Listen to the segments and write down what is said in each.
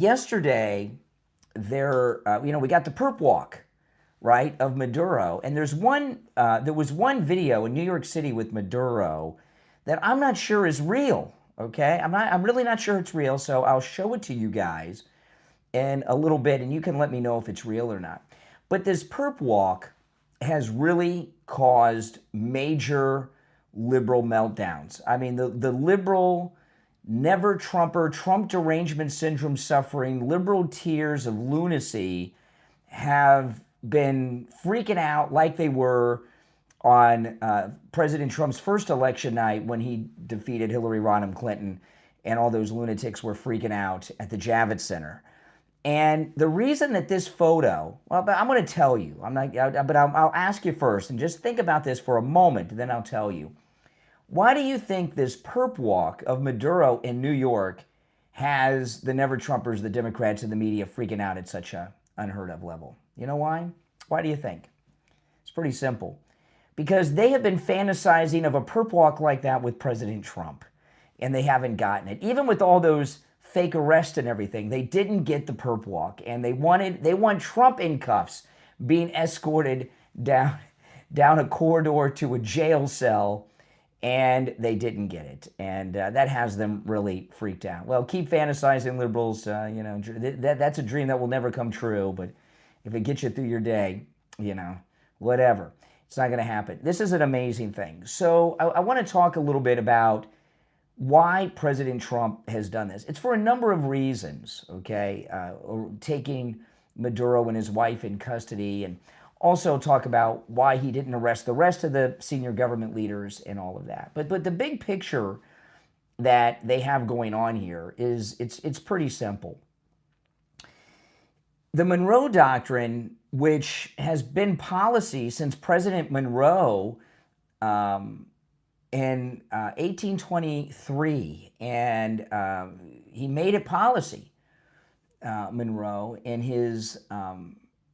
yesterday, we got the perp walk, right, of Maduro, and there was one video in New York City with Maduro that I'm not sure is real. Okay, I'm really not sure it's real, so I'll show it to you guys in a little bit, and you can let me know if it's real or not. But this perp walk has really caused major liberal meltdowns. I mean, the liberal never Trumper, Trump derangement syndrome suffering, liberal tears of lunacy have been freaking out like they were on President Trump's first election night when he defeated Hillary Rodham Clinton, and all those lunatics were freaking out at the Javits Center. And the reason that this photo, well, I'm going to tell you, I'll ask you first, and just think about this for a moment, and then I'll tell you. Why do you think this perp walk of Maduro in New York has the never Trumpers, the Democrats, and the media freaking out at such a unheard of level? You know why? Why do you think? It's pretty simple. Because they have been fantasizing of a perp walk like that with President Trump, and they haven't gotten it. Even with all those fake arrests and everything, they didn't get the perp walk, and they want Trump in cuffs being escorted down a corridor to a jail cell, and they didn't get it, and that has them really freaked out. Well, keep fantasizing, liberals. That's a dream that will never come true, but if it gets you through your day, whatever. It's not going to happen. This is an amazing thing. So I want to talk a little bit about why President Trump has done this. It's for a number of reasons, okay? Taking Maduro and his wife in custody, and also talk about why he didn't arrest the rest of the senior government leaders and all of that. But the big picture that they have going on here is it's pretty simple. The Monroe Doctrine, which has been policy since President Monroe in 1823, and he made it policy, Monroe, in his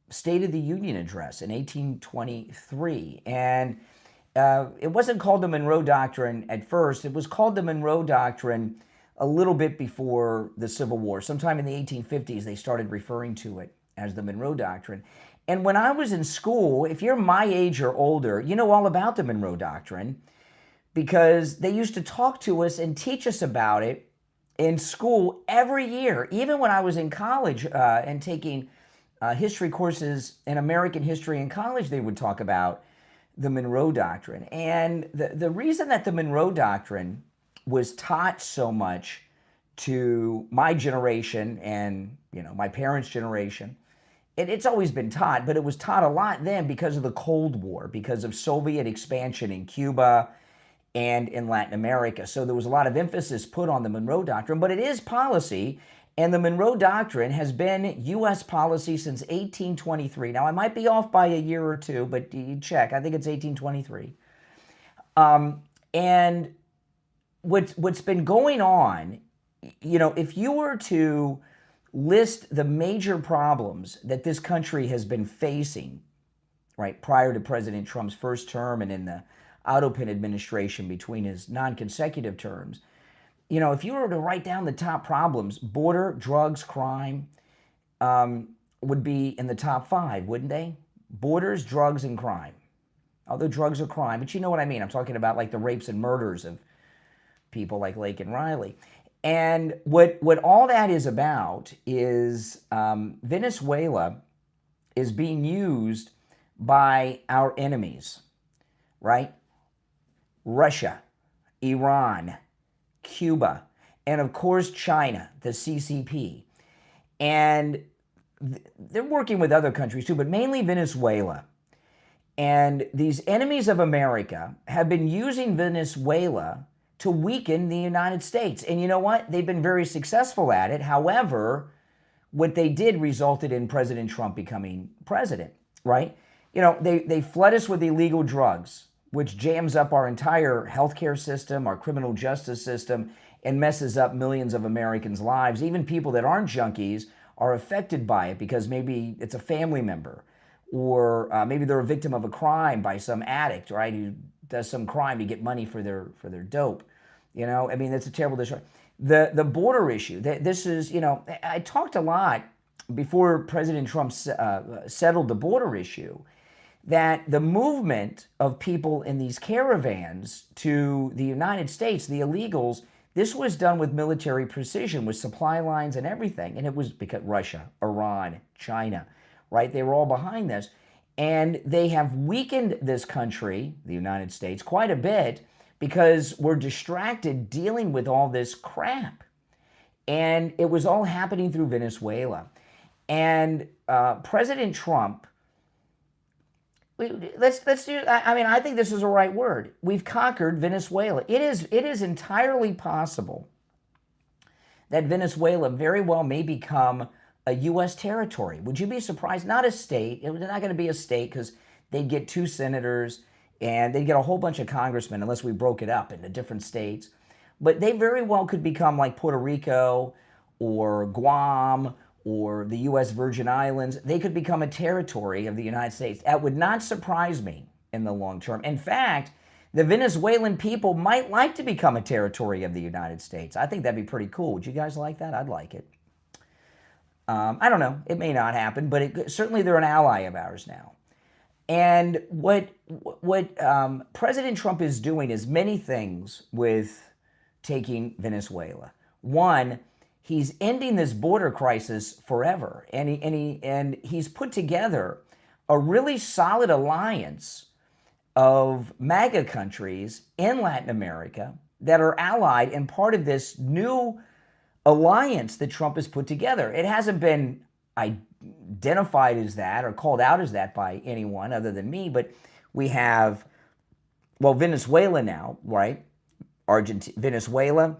State of the Union address in 1823. And it wasn't called the Monroe Doctrine at first. It was called the Monroe Doctrine a little bit before the Civil War. Sometime in the 1850s, they started referring to it as the Monroe Doctrine. And when I was in school, if you're my age or older, you know all about the Monroe Doctrine, because they used to talk to us and teach us about it in school every year. Even when I was in college and taking history courses in American history in college, they would talk about the Monroe Doctrine. And the reason that the Monroe Doctrine was taught so much to my generation and my parents' generation, it's always been taught, but it was taught a lot then because of the Cold War, because of Soviet expansion in Cuba and in Latin America. So there was a lot of emphasis put on the Monroe Doctrine, but it is policy. And the Monroe Doctrine has been U.S. policy since 1823. Now, I might be off by a year or two, but you check. I think it's 1823. And what's been going on, if you were to list the major problems that this country has been facing, right, prior to President Trump's first term and in the Autopin administration between his non-consecutive terms, if you were to write down the top problems, border, drugs, crime would be in the top 5, wouldn't they? Borders, drugs, and crime. Although drugs are crime, but you know what I mean. I'm talking about like the rapes and murders of people like Lake and Riley. And what all that is about is Venezuela is being used by our enemies, right? Russia, Iran, Cuba, and of course China, the CCP. And they're working with other countries too, but mainly Venezuela. And these enemies of America have been using Venezuela to weaken the United States. And you know what? They've been very successful at it. However, what they did resulted in President Trump becoming president, right? They flood us with illegal drugs, which jams up our entire healthcare system, our criminal justice system, and messes up millions of Americans' lives. Even people that aren't junkies are affected by it because maybe it's a family member, or maybe they're a victim of a crime by some addict, right, who does some crime to get money for their dope. It's a terrible disorder. the border issue. This is, I talked a lot before President Trump settled the border issue, that the movement of people in these caravans to the United States, the illegals, this was done with military precision, with supply lines and everything. And it was because Russia, Iran, China, right? They were all behind this. And they have weakened this country, the United States, quite a bit because we're distracted dealing with all this crap. And it was all happening through Venezuela. And President Trump, let's do, I think this is the right word. We've conquered Venezuela. It is entirely possible that Venezuela very well may become a U.S. territory. Would you be surprised? Not a state. It's not going to be a state because they'd get 2 senators and they'd get a whole bunch of congressmen unless we broke it up into different states. But they very well could become like Puerto Rico or Guam or the U.S. Virgin Islands. They could become a territory of the United States. That would not surprise me in the long term. In fact, the Venezuelan people might like to become a territory of the United States. I think that'd be pretty cool. Would you guys like that? I'd like it. I don't know. It may not happen, but certainly they're an ally of ours now. And what President Trump is doing is many things with taking Venezuela. One, he's ending this border crisis forever, and he's put together a really solid alliance of MAGA countries in Latin America that are allied and part of this new alliance that Trump has put together. It hasn't been identified as that or called out as that by anyone other than me, but we have, Venezuela now, right? Venezuela,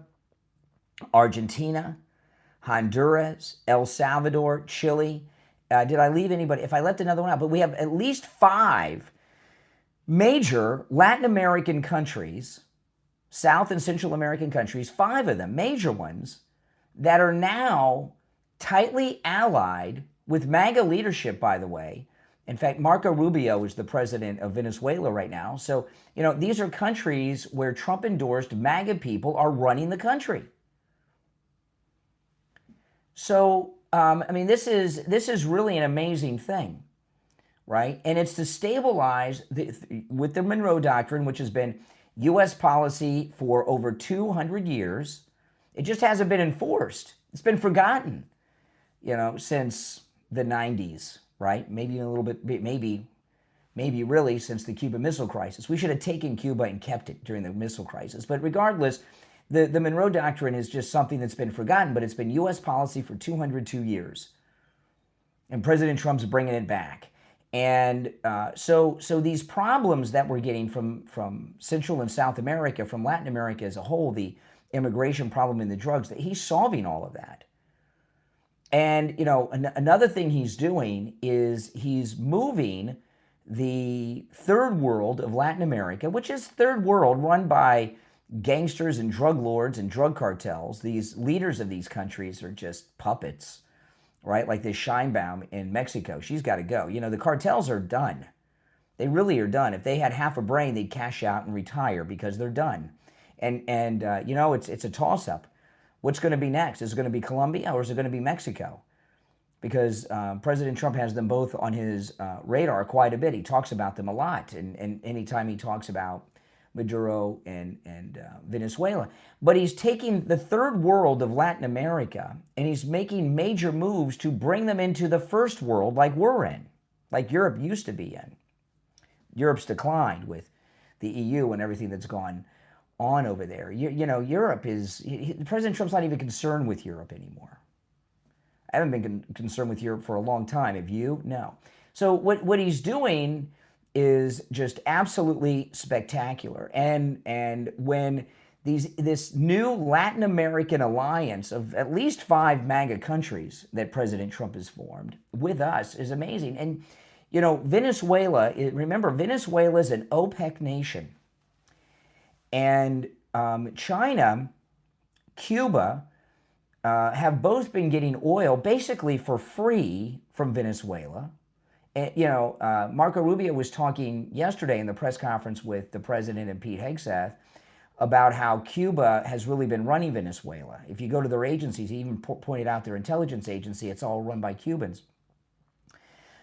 Argentina, Honduras, El Salvador, Chile. Did I leave anybody? If I left another one out, but we have at least 5 major Latin American countries, South and Central American countries, 5 of them, major ones, that are now tightly allied with MAGA leadership, by the way. In fact, Marco Rubio is the president of Venezuela right now. So, these are countries where Trump-endorsed MAGA people are running the country. So, this is really an amazing thing, right? And it's to stabilize with the Monroe Doctrine, which has been U.S. policy for over 200 years. It just hasn't been enforced. It's been forgotten, since the 90s, right? Maybe a little bit, maybe really since the Cuban Missile Crisis. We should have taken Cuba and kept it during the missile crisis. But regardless, the Monroe Doctrine is just something that's been forgotten, but it's been U.S. policy for 202 years. And President Trump's bringing it back. And so these problems that we're getting from Central and South America, from Latin America as a whole, the immigration problem and the drugs, that he's solving all of that. And, another thing he's doing is he's moving the third world of Latin America, which is third world run by gangsters and drug lords and drug cartels. These leaders of these countries are just puppets, right? Like this Scheinbaum in Mexico. She's got to go. The cartels are done. They really are done. If they had half a brain, they'd cash out and retire because they're done. And it's a toss-up. What's going to be next? Is it going to be Colombia or is it going to be Mexico? Because President Trump has them both on his radar quite a bit. He talks about them a lot, and anytime he talks about Maduro and Venezuela. But he's taking the third world of Latin America and he's making major moves to bring them into the first world like we're in, like Europe used to be in. Europe's declined with the EU and everything that's gone on over there. Europe is, President Trump's not even concerned with Europe anymore. I haven't been concerned with Europe for a long time. Have you? No. So what he's doing is just absolutely spectacular. And when this new Latin American alliance of at least 5 MAGA countries that President Trump has formed with us is amazing. And, Venezuela, remember, Venezuela is an OPEC nation. And China, Cuba, have both been getting oil basically for free from Venezuela. And, Marco Rubio was talking yesterday in the press conference with the president and Pete Hegseth about how Cuba has really been running Venezuela. If you go to their agencies, he even pointed out their intelligence agency, it's all run by Cubans.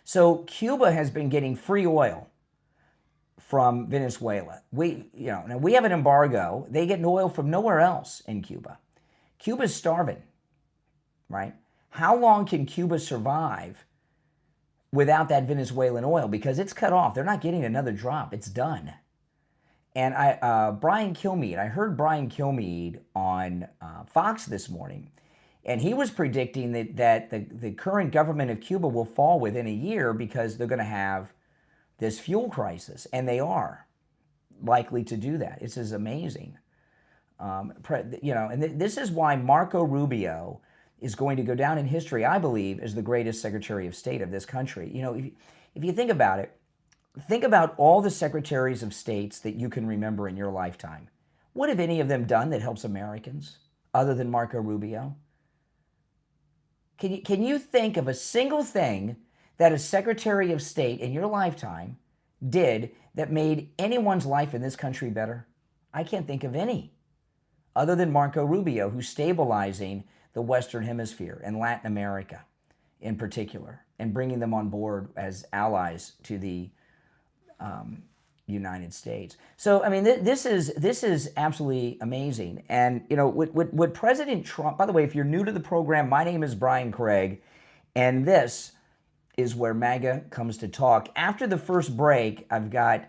So Cuba has been getting free oil from Venezuela. Now we have an embargo. They get oil from nowhere else in Cuba. Cuba's starving, right? How long can Cuba survive without that Venezuelan oil? Because it's cut off. They're not getting another drop. It's done. And Brian Kilmeade, I heard Brian Kilmeade on Fox this morning, and he was predicting that the current government of Cuba will fall within a year because they're going to have this fuel crisis, and they are likely to do that. This is amazing. And this is why Marco Rubio is going to go down in history, I believe, as the greatest Secretary of State of this country. If you think about it, think about all the secretaries of states that you can remember in your lifetime. What have any of them done that helps Americans other than Marco Rubio? Can you think of a single thing that a Secretary of State in your lifetime did that made anyone's life in this country better? I can't think of any, other than Marco Rubio, who's stabilizing the Western Hemisphere and Latin America in particular, and bringing them on board as allies to the United States. So, I mean, this is absolutely amazing. And, what President Trump, by the way, if you're new to the program, my name is Brian Craig, and this is where MAGA comes to talk. After the first break, I've got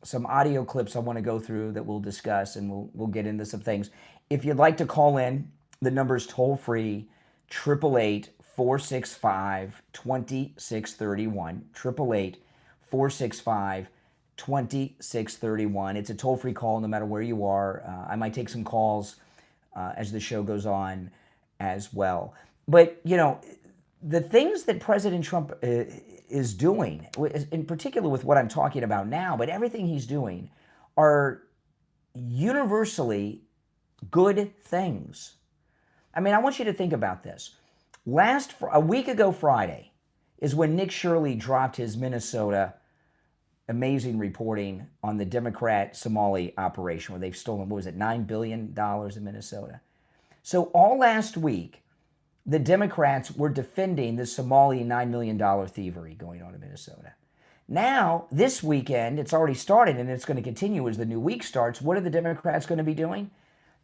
some audio clips I want to go through that we'll discuss, and we'll get into some things. If you'd like to call in, the number's toll-free, 888-465-2631, 888-465-2631. It's a toll-free call no matter where you are. I might take some calls as the show goes on as well. But, the things that President Trump is doing, in particular with what I'm talking about now, but everything he's doing, are universally good things. I mean, I want you to think about this. A week ago Friday is when Nick Shirley dropped his Minnesota amazing reporting on the Democrat Somali operation, where they've stolen, $9 billion in Minnesota. So all last week, the Democrats were defending the Somali $9 million thievery going on in Minnesota. Now, this weekend, it's already started, and it's going to continue as the new week starts. What are the Democrats going to be doing?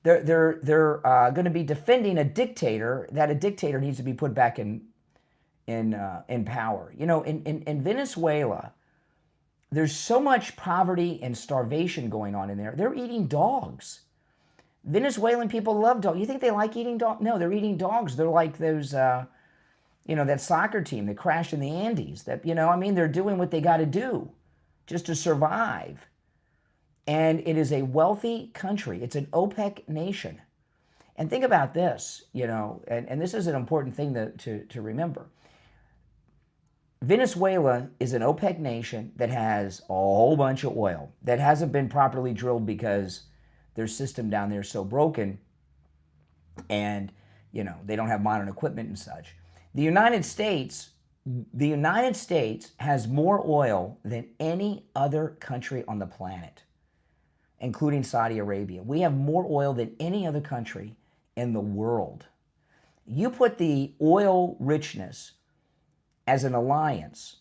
They're going to be defending a dictator, that a dictator needs to be put back in power. In Venezuela, there's so much poverty and starvation going on in there. They're eating dogs. Venezuelan people love dogs. You think they like eating dogs? No, they're eating dogs. They're like those, that soccer team that crashed in the Andes. They're doing what they got to do just to survive. And it is a wealthy country. It's an OPEC nation. And think about this, and this is an important thing to remember. Venezuela is an OPEC nation that has a whole bunch of oil that hasn't been properly drilled because their system down there is so broken, and they don't have modern equipment and such. The United States has more oil than any other country on the planet, including Saudi Arabia. We have more oil than any other country in the world. You put the oil richness as an alliance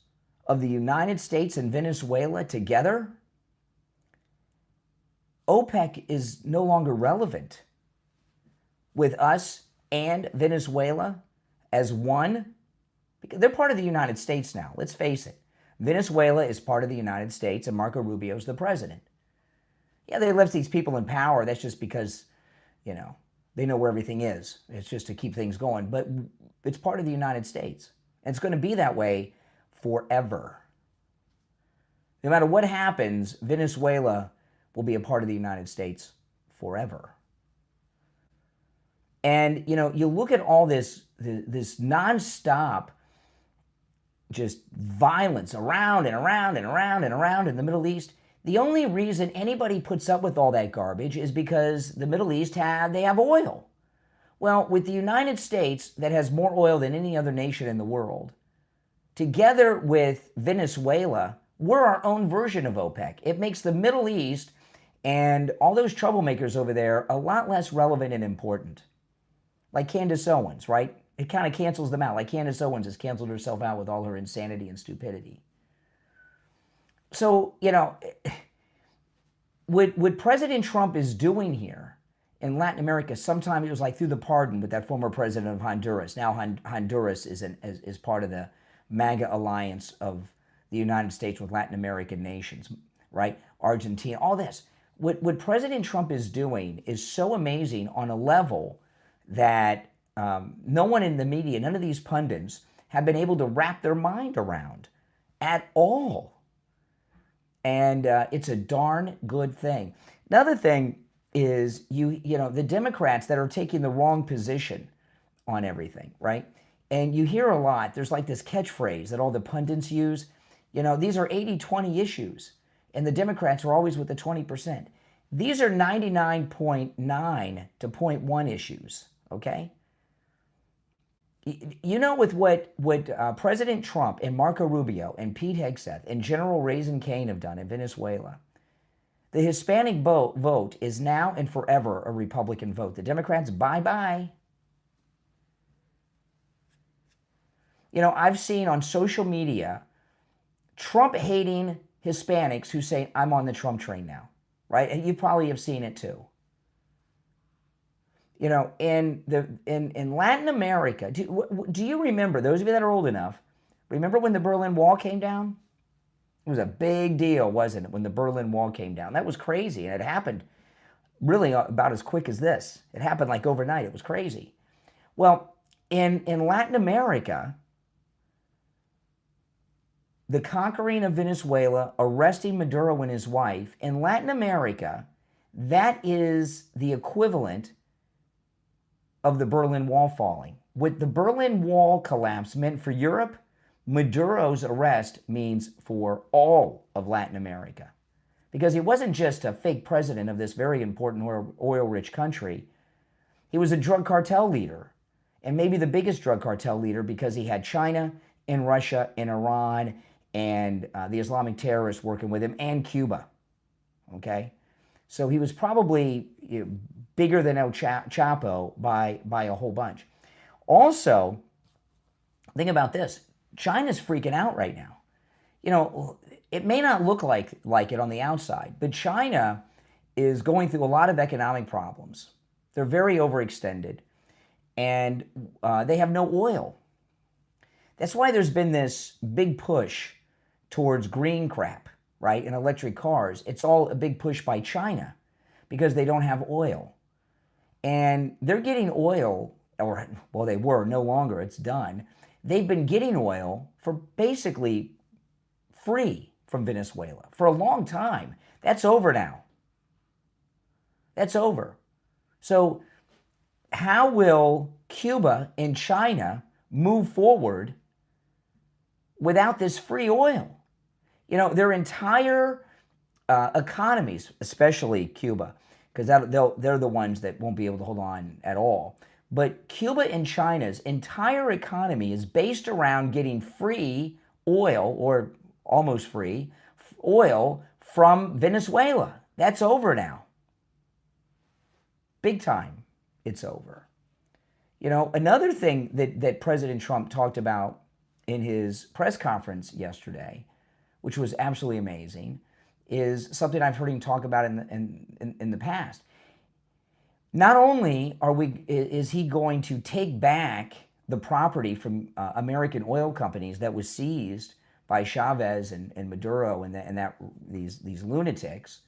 of the United States and Venezuela together, OPEC is no longer relevant. With us and Venezuela as one, because they're part of the United States now, let's face it. Venezuela is part of the United States, and Marco Rubio is the president. Yeah, they left these people in power. That's just because, they know where everything is. It's just to keep things going. But it's part of the United States. And it's going to be that way forever. No matter what happens, Venezuela will be a part of the United States forever. And, you look at all this nonstop just violence around and around and around and around in the Middle East. The only reason anybody puts up with all that garbage is because the Middle East they have oil. Well, with the United States, that has more oil than any other nation in the world, together with Venezuela, we're our own version of OPEC. It makes the Middle East And all those troublemakers over there, a lot less relevant and important. Like Candace Owens, right? It kind of cancels them out. Like Candace Owens has canceled herself out with all her insanity and stupidity. So, what President Trump is doing here in Latin America, sometimes it was like through the pardon with that former president of Honduras. Now Honduras is part of the MAGA alliance of the United States with Latin American nations, right? Argentina, all this. What President Trump is doing is so amazing on a level that no one in the media, none of these pundits, have been able to wrap their mind around at all. And it's a darn good thing. Another thing is the Democrats that are taking the wrong position on everything, right? And you hear a lot, there's like this catchphrase that all the pundits use. These are 80-20 issues, and the Democrats are always with the 20%. These are 99.9 to 0.1 issues, okay? With what President Trump and Marco Rubio and Pete Hegseth and General Raisin Cain have done in Venezuela, the Hispanic vote is now and forever a Republican vote. The Democrats, bye-bye. I've seen on social media Trump-hating Hispanics who say, I'm on the Trump train now, right? And you probably have seen it too. In Latin America, do you remember, those of you that are old enough, remember when the Berlin Wall came down? It was a big deal, wasn't it, when the Berlin Wall came down? That was crazy, and it happened really about as quick as this. It happened like overnight. It was crazy. Well, in Latin America, the conquering of Venezuela, arresting Maduro and his wife, in Latin America, that is the equivalent of the Berlin Wall falling. What the Berlin Wall collapse meant for Europe, Maduro's arrest means for all of Latin America. Because he wasn't just a fake president of this very important oil-rich country. He was a drug cartel leader, and maybe the biggest drug cartel leader because he had China and Russia and Iran and the Islamic terrorists working with him, and Cuba, okay? So he was probably bigger than El Chapo by a whole bunch. Also, think about this. China's freaking out right now. It may not look like it on the outside, but China is going through a lot of economic problems. They're very overextended, and they have no oil. That's why there's been this big push towards green crap, right, and electric cars. It's all a big push by China because they don't have oil. And they're getting oil, well, they were, no longer, it's done. They've been getting oil for basically free from Venezuela for a long time. That's over now. That's over. So how will Cuba and China move forward without this free oil? Their entire economies, especially Cuba, because they're the ones that won't be able to hold on at all. But Cuba and China's entire economy is based around getting free oil, or almost free oil, from Venezuela. That's over now. Big time, it's over. Another thing that President Trump talked about in his press conference yesterday, which was absolutely amazing, is something I've heard him talk about in the past. Not only is he going to take back the property from American oil companies that was seized by Chavez and Maduro and these lunatics,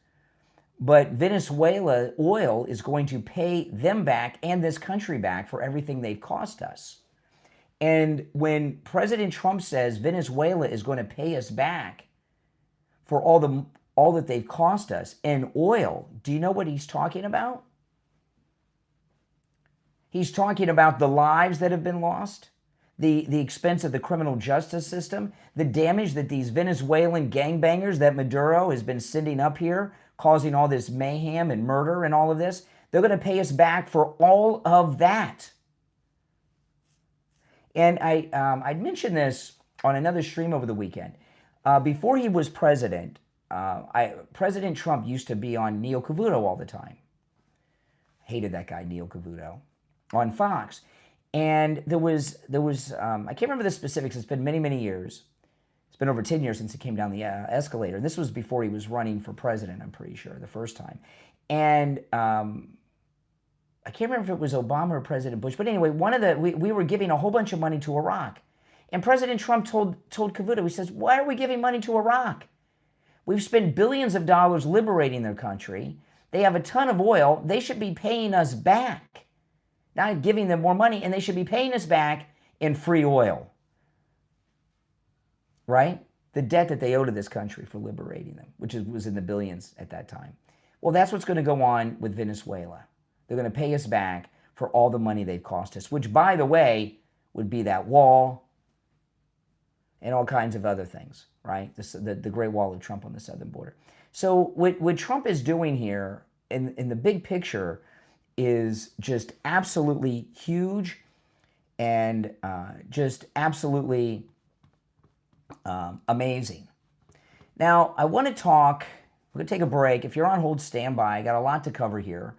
but Venezuela oil is going to pay them back and this country back for everything they've cost us. And when President Trump says Venezuela is going to pay us back for all that they've cost us in oil, do you know what he's talking about? He's talking about the lives that have been lost, the expense of the criminal justice system, the damage that these Venezuelan gangbangers that Maduro has been sending up here, causing all this mayhem and murder and all of this. They're going to pay us back for all of that. And I mentioned this on another stream over the weekend. Before he was president, President Trump used to be on Neil Cavuto all the time. Hated that guy, Neil Cavuto, on Fox. And there was I can't remember the specifics. It's been many, many years. It's been over 10 years since he came down the escalator. And this was before he was running for president, I'm pretty sure, the first time. And I can't remember if it was Obama or President Bush. But anyway, we were giving a whole bunch of money to Iraq. And President Trump told Cavuto, he says, why are we giving money to Iraq? We've spent billions of dollars liberating their country. They have a ton of oil. They should be paying us back, not giving them more money, and they should be paying us back in free oil. Right? The debt that they owe to this country for liberating them, which was in the billions at that time. Well, that's what's going to go on with Venezuela. They're going to pay us back for all the money they've cost us, which, by the way, would be that wall and all kinds of other things, right? The Great Wall of Trump on the southern border. So what Trump is doing here in the big picture is just absolutely huge and just absolutely amazing. Now, I want to talk, we're going to take a break. If you're on hold, stand by. I got a lot to cover here.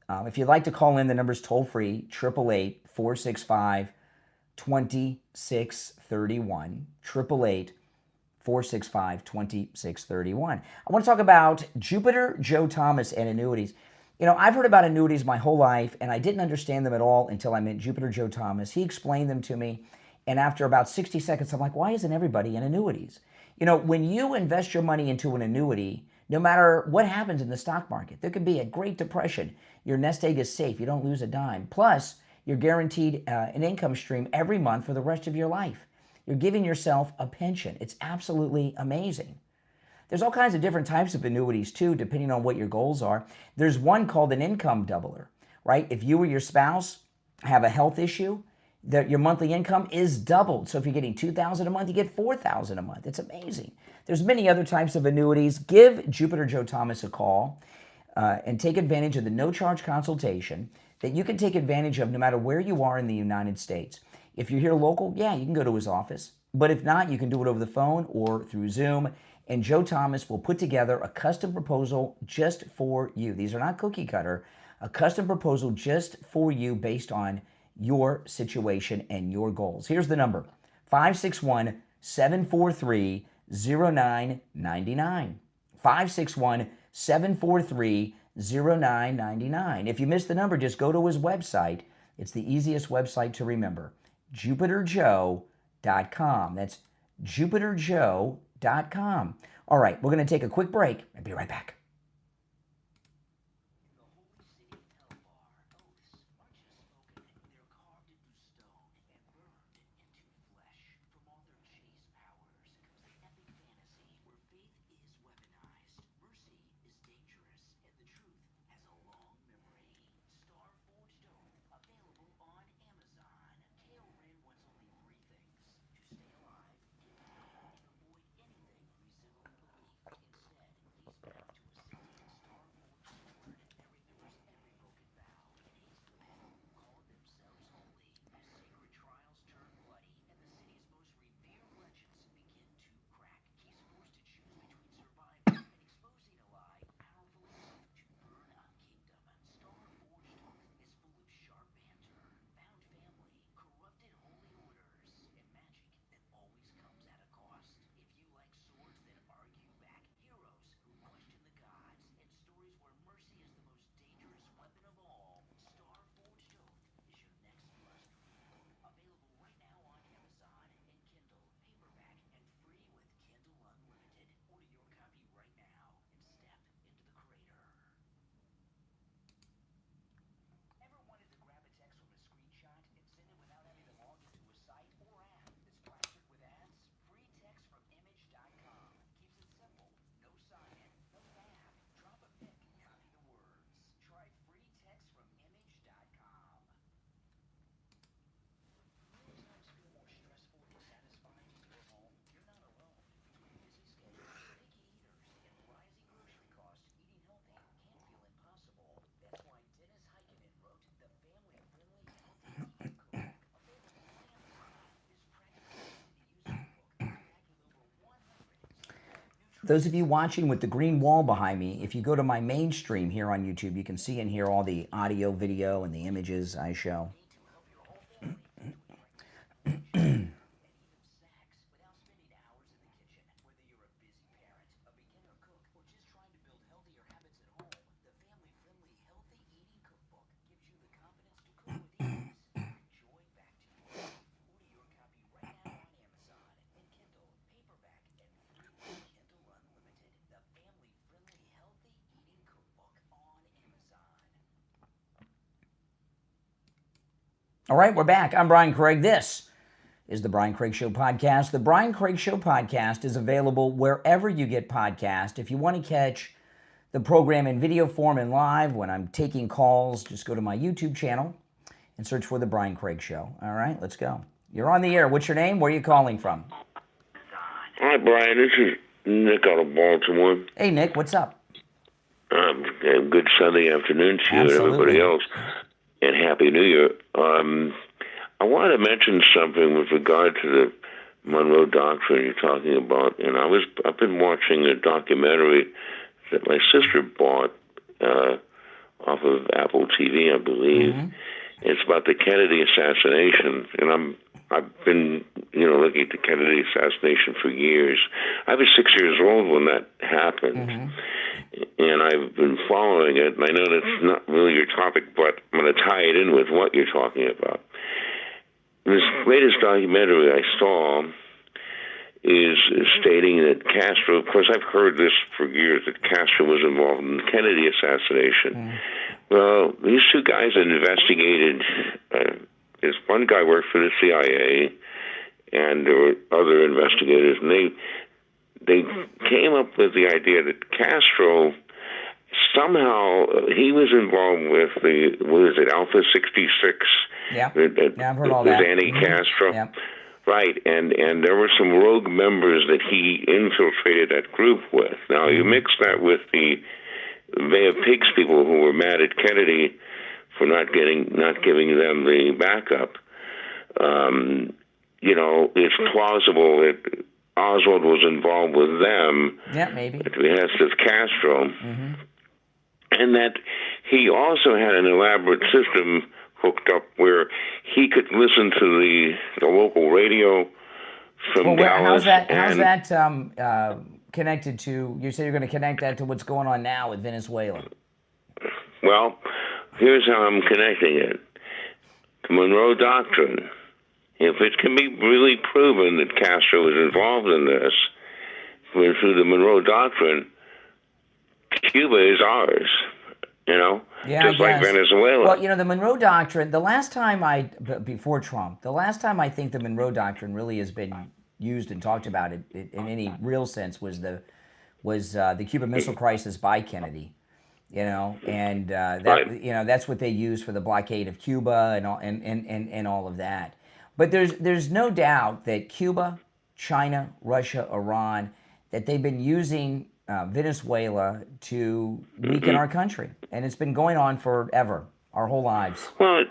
If you'd like to call in, the number's toll free, 888-465-2631, 888-465-2631. I want to talk about Jupiter Joe Thomas and annuities. You know, I've heard about annuities my whole life, and I didn't understand them at all until I met Jupiter Joe Thomas. He explained them to me, and after about 60 seconds, I'm like, why isn't everybody in annuities? You know, when you invest your money into an annuity, no matter what happens in the stock market, there could be a Great Depression. Your nest egg is safe. You don't lose a dime. Plus, you're guaranteed an income stream every month for the rest of your life. You're giving yourself a pension. It's absolutely amazing. There's all kinds of different types of annuities too, depending on what your goals are. There's one called an income doubler, right? If you or your spouse have a health issue, your monthly income is doubled. So if you're getting $2,000 a month, you get $4,000 a month. It's amazing. There's many other types of annuities. Give Jupiter Joe Thomas a call and take advantage of the no-charge consultation that you can take advantage of no matter where you are in the United States. If you're here local, yeah, you can go to his office. But if not, you can do it over the phone or through Zoom. And Joe Thomas will put together a custom proposal just for you. These are not cookie cutter. A custom proposal just for you based on your situation and your goals. Here's the number, 561-743-0999. 561-743-0999. If you missed the number, just go to his website. It's the easiest website to remember, jupiterjoe.com. That's jupiterjoe.com. All right, we're going to take a quick break and be right back. those of you watching with the green wall behind me, if you go to my main stream here on YouTube, you can see and hear all the audio, video, and the images I show. All right, we're back. I'm Brian Craig. This is the Brian Craig Show podcast. The Brian Craig Show podcast is available wherever you get podcasts. If you want to catch the program in video form and live when I'm taking calls, just go to my YouTube channel and search for the Brian Craig Show. All right, let's go. You're on the air. What's your name? Where are you calling from? Hi, Brian. This is Nick out of Baltimore. Hey, Nick. What's up? Good Sunday afternoon to you and everybody else. And Happy New Year. I wanted to mention something with regard to the Monroe Doctrine you're talking about. And I've been watching a documentary that my sister bought off of Apple TV, I believe. Mm-hmm. It's about the Kennedy assassination, and I've been looking at the Kennedy assassination for years. I was 6 years old when that happened. Mm-hmm. And I've been following it, and I know that's not really your topic, but I'm going to tie it in with what you're talking about. This latest documentary I saw is stating that Castro, of course I've heard this for years, that Castro was involved in the Kennedy assassination. Mm. Well, these two guys investigated, this one guy worked for the CIA, and there were other investigators, and they came up with the idea that Castro, somehow, he was involved with Alpha 66? Yeah, I've heard all that. Anti-Castro. Yeah. Right, and there were some rogue members that he infiltrated that group with. Now, you mix that with the Bay of Pigs people who were mad at Kennedy for not giving them the backup. It's plausible that Oswald was involved with them. Yeah, maybe. At the behest of Castro. Mm-hmm. And that he also had an elaborate system hooked up where he could listen to the local radio from Dallas. How's that connected to, you said you're going to connect that to what's going on now with Venezuela? Well, here's how I'm connecting it. The Monroe Doctrine. If it can be really proven that Castro was involved in this, through the Monroe Doctrine, Cuba is ours, just like Venezuela. Well, the Monroe Doctrine, before Trump, the last time I think the Monroe Doctrine really has been used and talked about it in any real sense was the Cuban Missile Crisis by Kennedy. That's what they used for the blockade of Cuba and all of that. But there's no doubt that Cuba, China, Russia, Iran, that they've been using Venezuela to weaken our country. And it's been going on forever, our whole lives. Well,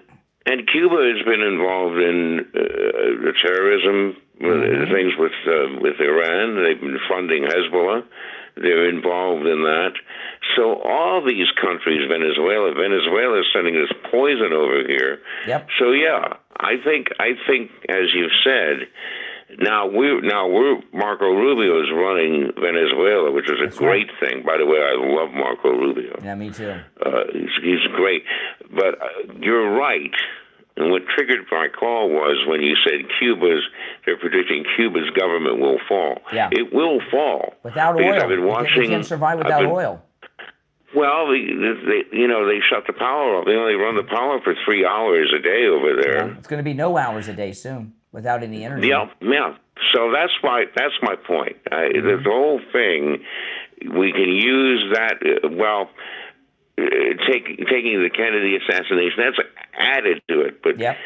and Cuba has been involved in the terrorism, things with Iran. They've been funding Hezbollah. They're involved in that. So all these countries, Venezuela is sending this poison over here. Yep. So yeah, I think as you've said, now Marco Rubio is running Venezuela, which is a great thing. By the way, I love Marco Rubio. Yeah, me too. He's great. But you're right. And what triggered my call was when you said they're predicting Cuba's government will fall. Yeah. It will fall. Without oil. I've been watching, they can't survive without oil. Well, they shut the power off. They only run the power for 3 hours a day over there. Yeah, it's going to be no hours a day soon without any energy. Yeah. So that's my point. The whole thing, we can use that. Taking the Kennedy assassination, that's added to it. But yep.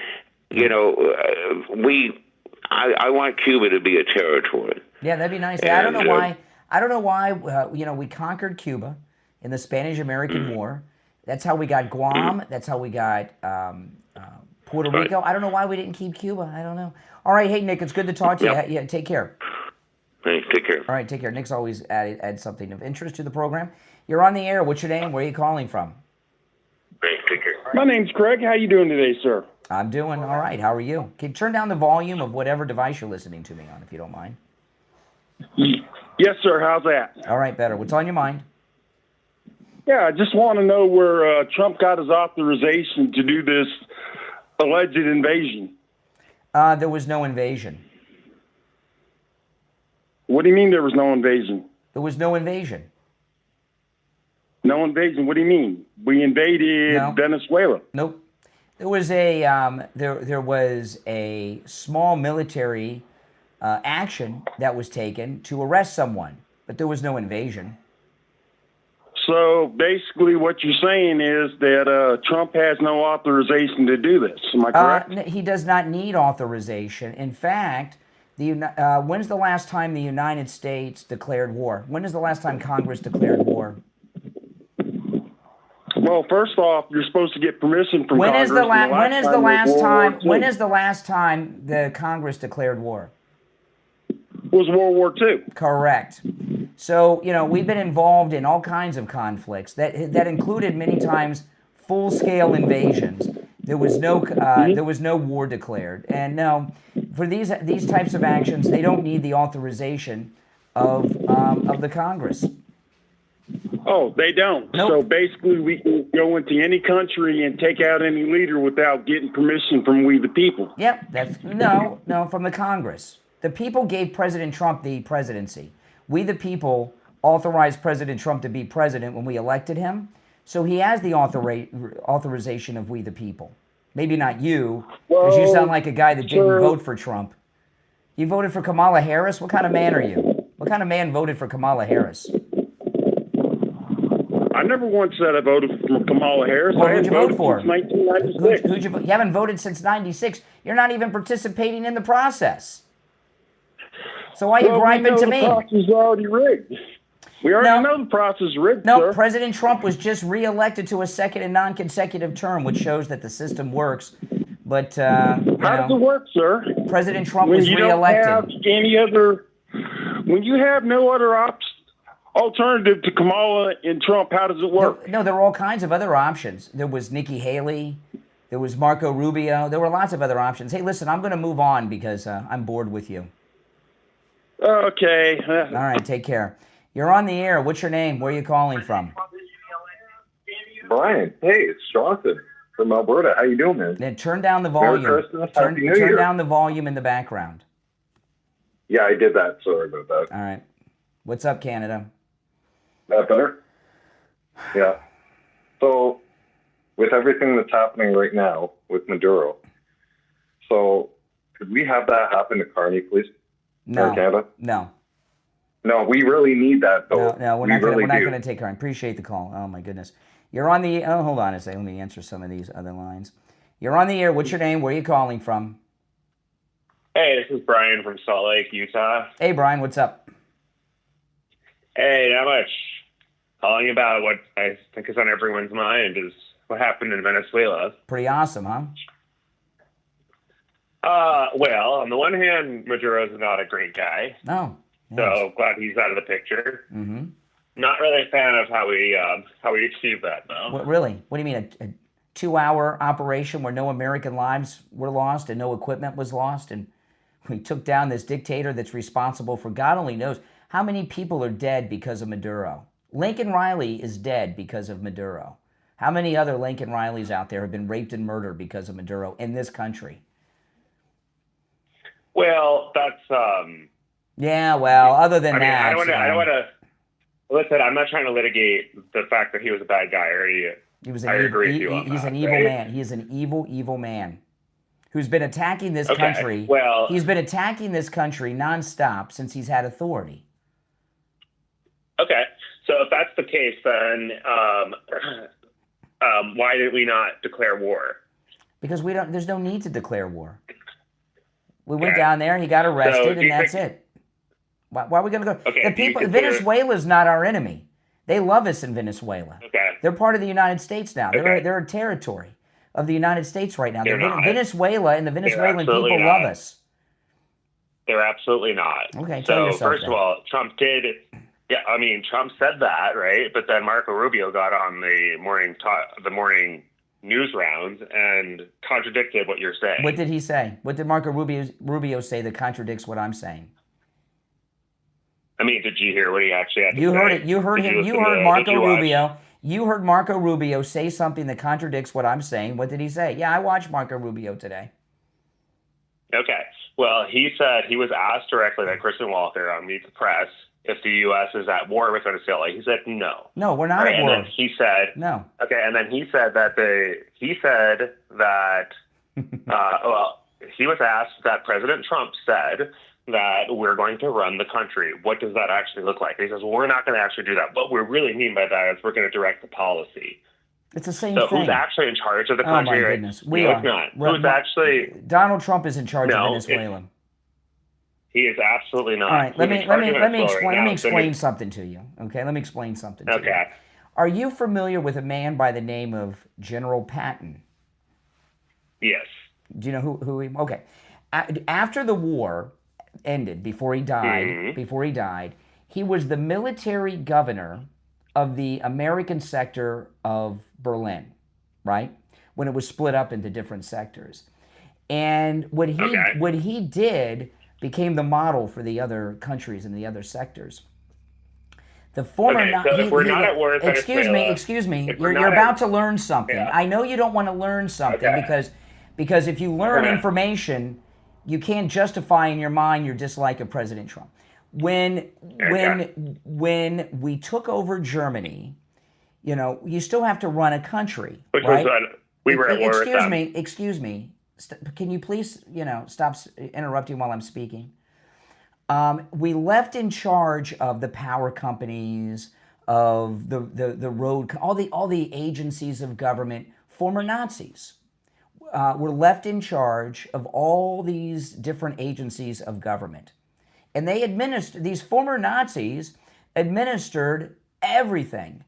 I want Cuba to be a territory. Yeah, that'd be nice. I don't know why. We conquered Cuba in the Spanish-American War. That's how we got Guam. That's how we got Puerto Rico. I don't know why we didn't keep Cuba. I don't know. All right, hey Nick, it's good to talk to you. Yeah, take care. Thanks. Take care. All right, take care. Nick's always add something of interest to the program. You're on the air. What's your name? Where are you calling from? Thanks. Take care. My name's Craig. How you doing today, sir? I'm doing all right. How are you? Can you turn down the volume of whatever device you're listening to me on, if you don't mind? Yes, sir. How's that? All right, better. What's on your mind? Yeah, I just want to know where Trump got his authorization to do this alleged invasion. There was no invasion. What do you mean there was no invasion? There was no invasion. No invasion? What do you mean? We invaded Venezuela. Nope. There was a there was a small military action that was taken to arrest someone, but there was no invasion. So basically what you're saying is that Trump has no authorization to do this. Am I correct? He does not need authorization. In fact, when's the last time the United States declared war? When is the last time Congress declared war? Well, first off, you're supposed to get permission from Congress. When is the last time the Congress declared war? Was World War II. Correct. So, we've been involved in all kinds of conflicts that included many times full-scale invasions. There was no war declared. And no, for these types of actions, they don't need the authorization of the Congress. Oh, they don't. Nope. So basically, we can go into any country and take out any leader without getting permission from we the people. Yep. No, from the Congress. The people gave President Trump the presidency. We the people authorized President Trump to be president when we elected him. So he has the authorization of we the people. Maybe not you, because you sound like a guy that didn't vote for Trump. You voted for Kamala Harris? What kind of man are you? What kind of man voted for Kamala Harris? I never once said I voted for Kamala Harris. Well, who'd you vote for? Since 1996. You haven't voted since 96. You're not even participating in the process. So why are you griping to me? The process is already rigged. We already know the process is rigged, sir. President Trump was just reelected to a second and non-consecutive term, which shows that the system works. But how does it work, sir? President Trump was reelected. When you have no other alternative to Kamala and Trump, how does it work? No, there were all kinds of other options. There was Nikki Haley. There was Marco Rubio. There were lots of other options. Hey, listen, I'm going to move on because I'm bored with you. Okay. All right, take care. You're on the air. What's your name? Where are you calling from? Brian. Hey, it's Jonathan from Alberta. How you doing, man? Then turn down the volume. Merry Christmas. Turn down the volume in the background. Yeah, I did that. Sorry about that. All right. What's up, Canada? That better? Yeah. So, with everything that's happening right now with Maduro, so could we have that happen to Carney, please? No. Canada? No. No, we really need that, though. No, we're not going to take Carney. Appreciate the call. Oh, my goodness. You're on the... Oh, hold on a second. Let me answer some of these other lines. You're on the air. What's your name? Where are you calling from? Hey, this is Brian from Salt Lake, Utah. Hey, Brian. What's up? Hey, not much. Calling about what I think is on everyone's mind is what happened in Venezuela. Pretty awesome, huh? Well, on the one hand, Maduro's not a great guy. No. Yes. So glad he's out of the picture. Mm-hmm. Not really a fan of how we achieved that, though. What, really? What do you mean, a 2-hour operation where no American lives were lost and no equipment was lost, and we took down this dictator that's responsible for God only knows how many people are dead because of Maduro? Lincoln Riley is dead because of Maduro. How many other Lincoln Rileys out there have been raped and murdered because of Maduro in this country? Well, that's yeah, well, other than that, I don't want to. Listen, I'm not trying to litigate the fact that he was a bad guy. I agree with you on that. He's an evil man. He is an evil, evil man who's been attacking this country. Well, he's been attacking this country nonstop since he's had authority. Okay, so if that's the case, then why did we not declare war? Because we don't. There's no need to declare war. We went down there. He got arrested, and that's it. Why are we going to go? Okay, the people. Venezuela's not our enemy. They love us in Venezuela. Okay. They're part of the United States now. They're a territory of the United States right now. Venezuela and the Venezuelan people love us. They're absolutely not. Okay, tell so yourself first that. of all, Trump did. Yeah, I mean, Trump said that, right? But then Marco Rubio got on the morning news rounds and contradicted what you're saying. What did he say? What did Marco Rubio say that contradicts what I'm saying? I mean, did you hear what he actually had to say? You heard it. You heard him. You heard Marco Rubio. You heard Marco Rubio say something that contradicts what I'm saying. What did he say? Yeah, I watched Marco Rubio today. Okay. Well, he said he was asked directly by Kristen Walker on Meet the Press if the U.S. is at war with Venezuela. He said no. No, we're not at war. And then he said no. Okay, and then he said that he was asked that President Trump said that we're going to run the country. What does that actually look like? He says, well, we're not going to actually do that. What we really mean by that is we're going to direct the policy. It's the same thing. So who's actually in charge of the country? Oh, my goodness. We are. Not. Who's actually... Donald Trump is in charge of Venezuela. He is absolutely not. All right, let me explain something to you. Okay, let me explain something to you. Okay. Are you familiar with a man by the name of General Patton? Yes. Do you know who he... Okay. After the war ended, before he died, he was the military governor of the American sector of Berlin, right? When it was split up into different sectors. And what he did became the model for the other countries and the other sectors. The former... if we're not at war with Venezuela... Excuse me. You're about to learn something. Yeah. I know you don't want to learn something because if you learn information, you can't justify in your mind your dislike of President Trump. When we took over Germany, you still have to run a country, which right? We were at war with them. Excuse me. Can you please, stop interrupting while I'm speaking? We left in charge of the power companies, of the road, all the agencies of government, former Nazis. Were left in charge of all these different agencies of government. And these former Nazis administered everything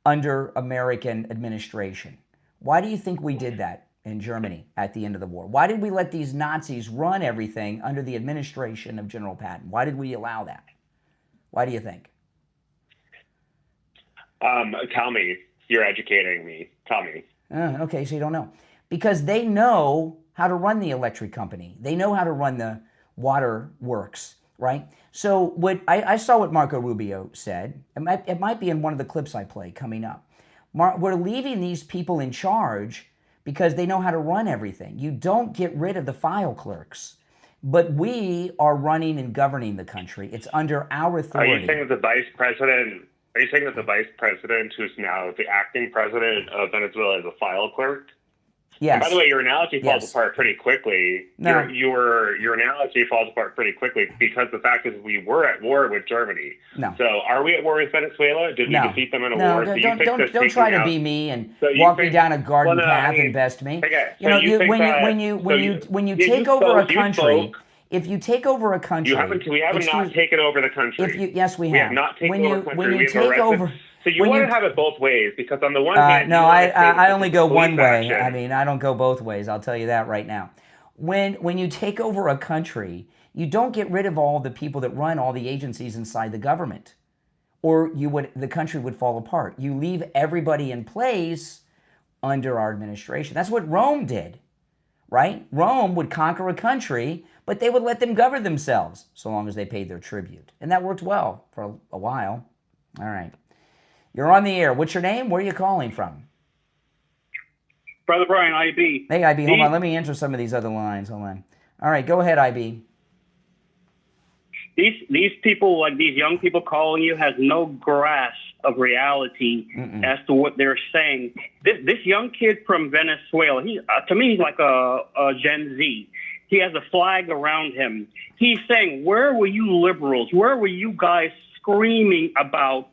under American administration. Why do you think we did that in Germany at the end of the war? Why did we let these Nazis run everything under the administration of General Patton? Why did we allow that? Why do you think? Tell me. You're educating me. Tell me. Okay, so you don't know. Because they know how to run the electric company. They know how to run the water works, right? So I saw what Marco Rubio said. It might be in one of the clips I play coming up. We're leaving these people in charge because they know how to run everything. You don't get rid of the file clerks. But we are running and governing the country. It's under our authority. Are you saying that the vice president, who's now the acting president of Venezuela, is a file clerk? Yes. And by the way, your analogy falls apart pretty quickly. No. Your analogy falls apart pretty quickly because the fact is we were at war with Germany. No. So are we at war with Venezuela? Did we defeat them in a war? No, don't try to be me and walk me down a garden path and best me. Okay, when you take over a country, if you take over a country, we haven't not taken over the country. Yes, we have. We have not taken over the country. When you take over. So you want to have it both ways because on the one hand, no, I only go one way. I mean, I don't go both ways. I'll tell you that right now. When you take over a country, you don't get rid of all the people that run all the agencies inside the government, or the country would fall apart. You leave everybody in place under our administration. That's what Rome did, right? Rome would conquer a country, but they would let them govern themselves so long as they paid their tribute, and that worked well for a while. All right. You're on the air. What's your name? Where are you calling from? Brother Brian, IB. Hey, IB, hold on. Let me answer some of these other lines. Hold on. All right, go ahead, IB. These people, like these young people calling you, has no grasp of reality as to what they're saying. This young kid from Venezuela, to me, he's like a Gen Z. He has a flag around him. He's saying, where were you liberals? Where were you guys screaming about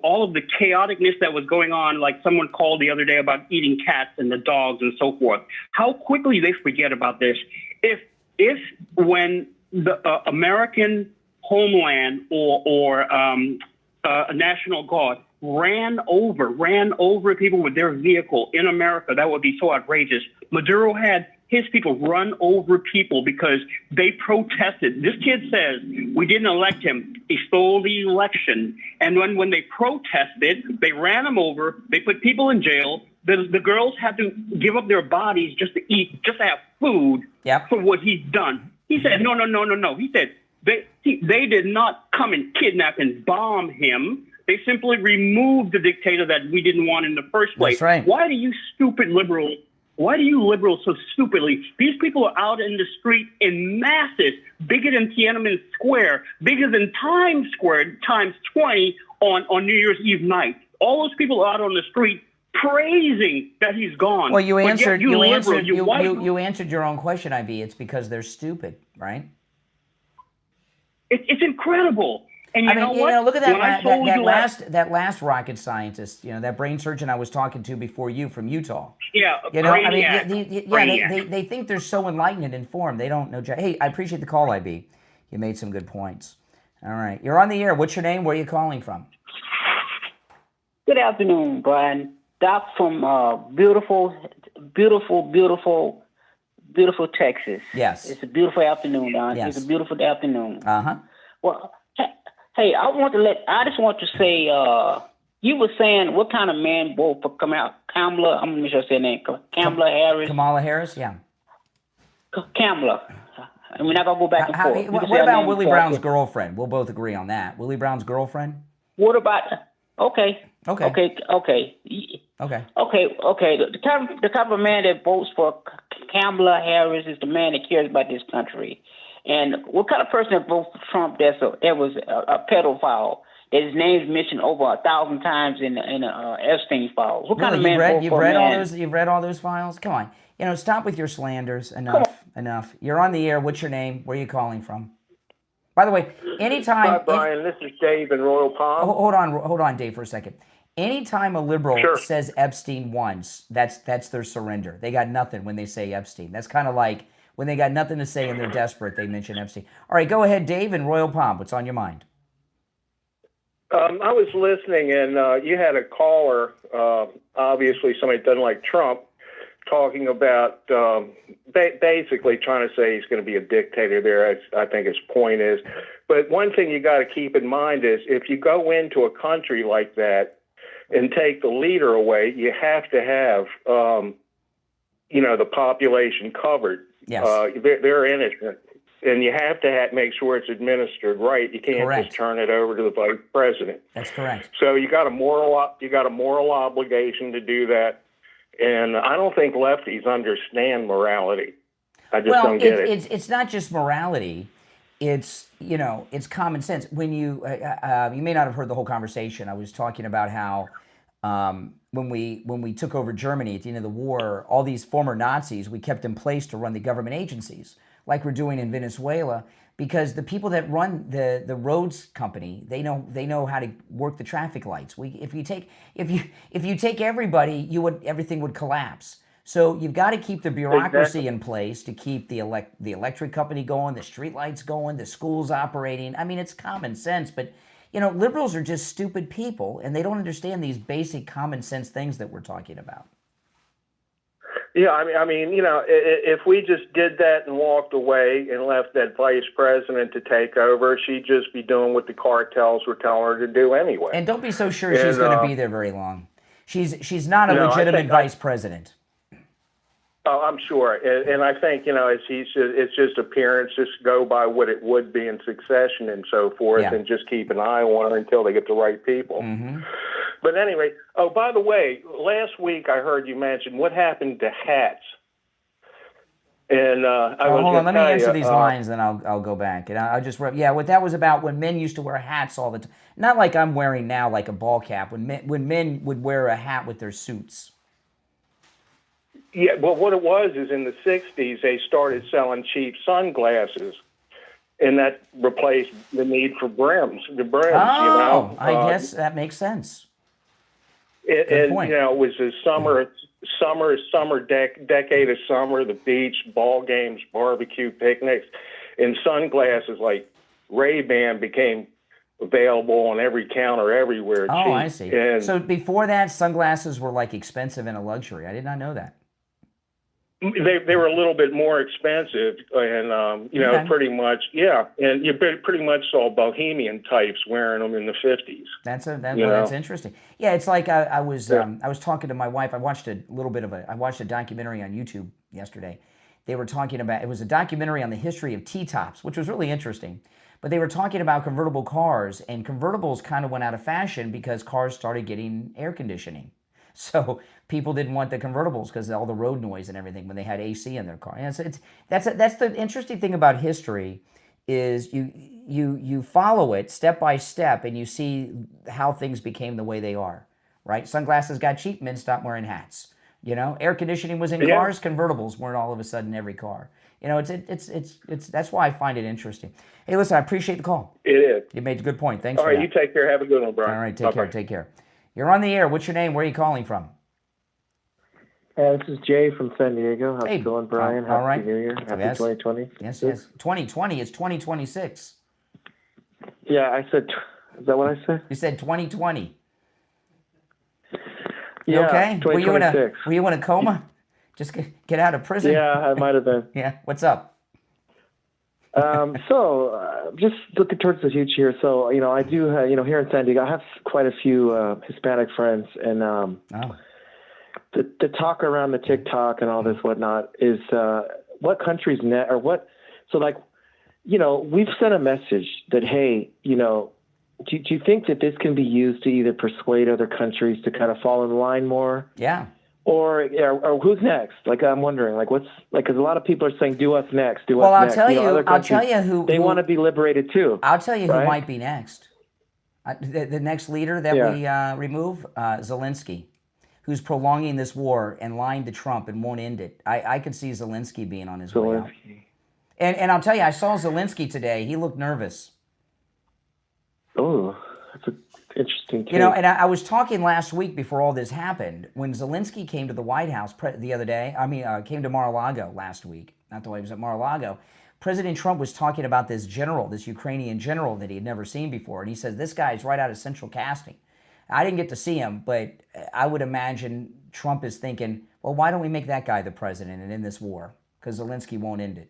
all of the chaoticness that was going on, like someone called the other day about eating cats and the dogs and so forth. How quickly they forget about this. If when the American homeland or a National Guard ran over people with their vehicle in America, that would be so outrageous. Maduro had his people run over people because they protested. This kid says, we didn't elect him. He stole the election. And when they protested, they ran him over. They put people in jail. The girls had to give up their bodies just to eat, just to have food for what he's done. He said, no. He said, they did not come and kidnap and bomb him. They simply removed the dictator that we didn't want in the first place. That's right. Why do you liberals so stupidly? These people are out in the street in masses, bigger than Tiananmen Square, bigger than Times Square times 20 on New Year's Eve night. All those people are out on the street praising that he's gone. Well, you answered you answered your own question, IB. It's because they're stupid, right? It's incredible. And you know what? Look at that last rocket scientist, that brain surgeon I was talking to before you from Utah. Yeah, they think they're so enlightened and informed. They don't know. Hey, I appreciate the call, IB. You made some good points. All right, you're on the air. What's your name? Where are you calling from? Good afternoon, Brian. Doc from beautiful Texas. Yes. It's a beautiful afternoon, Don. Yes. It's a beautiful afternoon. Uh-huh. Well, hey, I just want to say, you were saying what kind of man vote for Kamala? I'm going to say her name. Kamala Harris. Kamala Harris, yeah. Kamala. We're not going to go back and forth. What about Willie Brown's girlfriend? We'll both agree on that. Willie Brown's girlfriend? What about... Okay. The type of man that votes for Kamala Harris is the man that cares about this country. And what kind of person that votes for Trump that was a pedophile, that his name's mentioned over 1,000 times in Epstein files? What kind of man you've read all those files? Come on. Stop with your slanders. Enough. You're on the air. What's your name? Where are you calling from? By the way, anytime... Hi, Brian. This is Dave in Royal Palm. Hold on, Dave, for a second. Anytime a liberal says Epstein once, that's their surrender. They got nothing when they say Epstein. That's kind of like when they got nothing to say and they're desperate, they mention Epstein. All right, go ahead, Dave in Royal Palm. What's on your mind? I was listening, and you had a caller, obviously somebody that doesn't like Trump, talking about basically trying to say he's going to be a dictator there, I think his point is. But one thing you got to keep in mind is if you go into a country like that and take the leader away, you have to have, the population covered. Yes. They're innocent. And you have to make sure it's administered right. You can't just turn it over to the vice president. That's correct. So you got a moral obligation to do that. And I don't think lefties understand morality. I just don't get it. It's not just morality. It's common sense. When you may not have heard the whole conversation. I was talking about how when we took over Germany at the end of the war, all these former Nazis we kept in place to run the government agencies, like we're doing in Venezuela, because the people that run the roads company, they know how to work the traffic lights. If you take everybody, everything would collapse. So you've got to keep the bureaucracy in place to keep the electric company going, the street lights going, the schools operating. I mean, it's common sense, but liberals are just stupid people, and they don't understand these basic common sense things that we're talking about. Yeah, I mean, if we just did that and walked away and left that vice president to take over, she'd just be doing what the cartels were telling her to do anyway. And don't be so sure she's going to be there very long. She's not a legitimate vice president. Oh, I'm sure, and I think it's just appearances, go by what it would be in succession and so forth, and just keep an eye on her until they get the right people. Mm-hmm. But anyway, by the way, last week I heard you mention what happened to hats. And hold on, let me answer these lines, then I'll go back and I'll just what that was about when men used to wear hats all the time. Not like I'm wearing now, like a ball cap. When men would wear a hat with their suits. Yeah, well, what it was is in the 60s, they started selling cheap sunglasses, and that replaced the need for brims. The brims, I guess that makes sense. It was a decade of summer, the beach, ball games, barbecue, picnics, and sunglasses like Ray-Ban became available on every counter everywhere. Oh, cheap. I see. And so before that, sunglasses were like expensive and a luxury. I did not know that. They were a little bit more expensive, and you know, pretty much, and you pretty much saw bohemian types wearing them in the 50s. That's interesting. Yeah, it's like I was talking to my wife. I watched a documentary on YouTube yesterday. They were talking about, it was a documentary on the history of T-tops, which was really interesting. But they were talking about convertible cars, and convertibles kind of went out of fashion because cars started getting air conditioning. So people didn't want the convertibles because of all the road noise and everything when they had AC in their car. And that's the interesting thing about history is you follow it step by step and you see how things became the way they are, right? Sunglasses got cheap, men stopped wearing hats. You know, air conditioning was in cars, convertibles weren't all of a sudden every car. You know, it's that's why I find it interesting. Hey, listen, I appreciate the call. It is. You made a good point. Thanks all for right, that. you take care. Have a good one, Brian. All right, take care. You're on the air. What's your name? Where are you calling from? This is Jay from San Diego. How's it going, Brian? All right. Happy New Year. Happy 2020. Yes. 2020. It's 2026. Yeah, I said, is that what I said? You said 2020. Yeah, okay? 2026. Were you in a coma? Just get out of prison? Yeah, I might have been. Yeah. What's up? Just looking towards the future. So, you know, I do, here in San Diego, I have quite a few Hispanic friends, and the talk around the TikTok and all this whatnot is what countries net or what. So, like, you know, we've sent a message that, hey, you know, do you think that this can be used to either persuade other countries to kind of fall in line more? Yeah. Or who's next? Like, I'm wondering, like, what's like, because a lot of people are saying, "Do us next, do us next." Well, I'll tell you who they want to be liberated too. I'll tell you who might be next. The next leader that we remove, Zelensky, who's prolonging this war and lying to Trump and won't end it. I could see Zelensky being on his way out. And I'll tell you, I saw Zelensky today. He looked nervous. Oh, that's an interesting case. You know, and I was talking last week before all this happened, when Zelensky came to the White House the other day, came to Mar-a-Lago last week, not the way he was at Mar-a-Lago, President Trump was talking about this general, this Ukrainian general that he had never seen before, and he says, this guy's right out of central casting. I didn't get to see him, but I would imagine Trump is thinking, well, why don't we make that guy the president and end this war? Because Zelensky won't end it.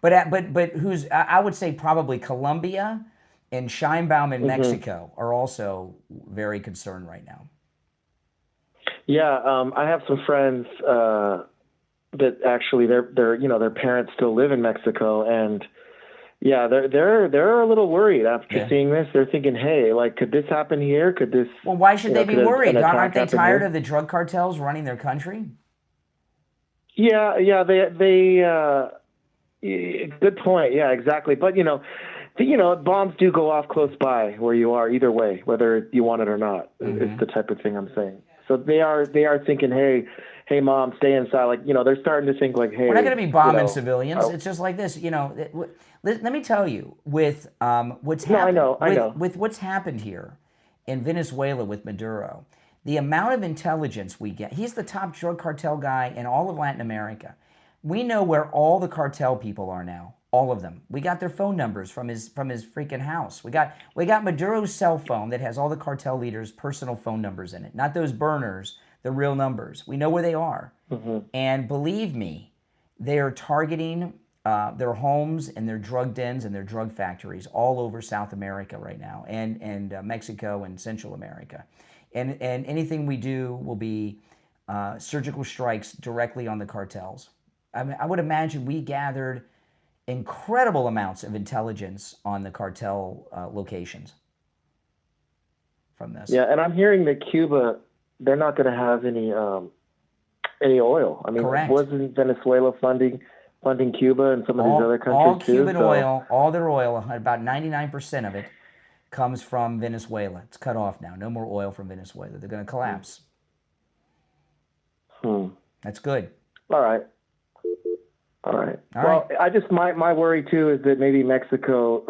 But who's, I would say probably Colombia and Scheinbaum in Mexico are also very concerned right now. Yeah, I have some friends that actually their parents still live in Mexico, and yeah, they're a little worried after seeing this. They're thinking, hey, like, could this happen here? Could this? Well, why should they be worried? Aren't they tired of the drug cartels running their country? Yeah, they good point. Yeah, exactly. But bombs do go off close by where you are, either way, whether you want it or not. It's the type of thing I'm saying. So they are thinking, hey, mom, stay inside. Like, they're starting to think like, hey, we're not going to be bombing civilians. It's just like this. Let me tell you, with what's happened, with what's happened here in Venezuela with Maduro, the amount of intelligence we get. He's the top drug cartel guy in all of Latin America. We know where all the cartel people are now. All of them. We got their phone numbers from his freaking house. We got Maduro's cell phone that has all the cartel leaders' personal phone numbers in it. Not those burners, the real numbers. We know where they are. And believe me, they are targeting their homes and their drug dens and their drug factories all over South America right now, and Mexico and Central America. And anything we do will be surgical strikes directly on the cartels. I mean, I would imagine we gathered incredible amounts of intelligence on the cartel locations from this. Yeah, and I'm hearing that Cuba, they're not going to have any oil. I mean, correct. Wasn't Venezuela funding Cuba and some of these other countries all too? Cuban oil, all their oil, about 99% of it comes from Venezuela. It's cut off now. No more oil from Venezuela. They're going to collapse. That's good. All right. Well, I just my worry too is that maybe Mexico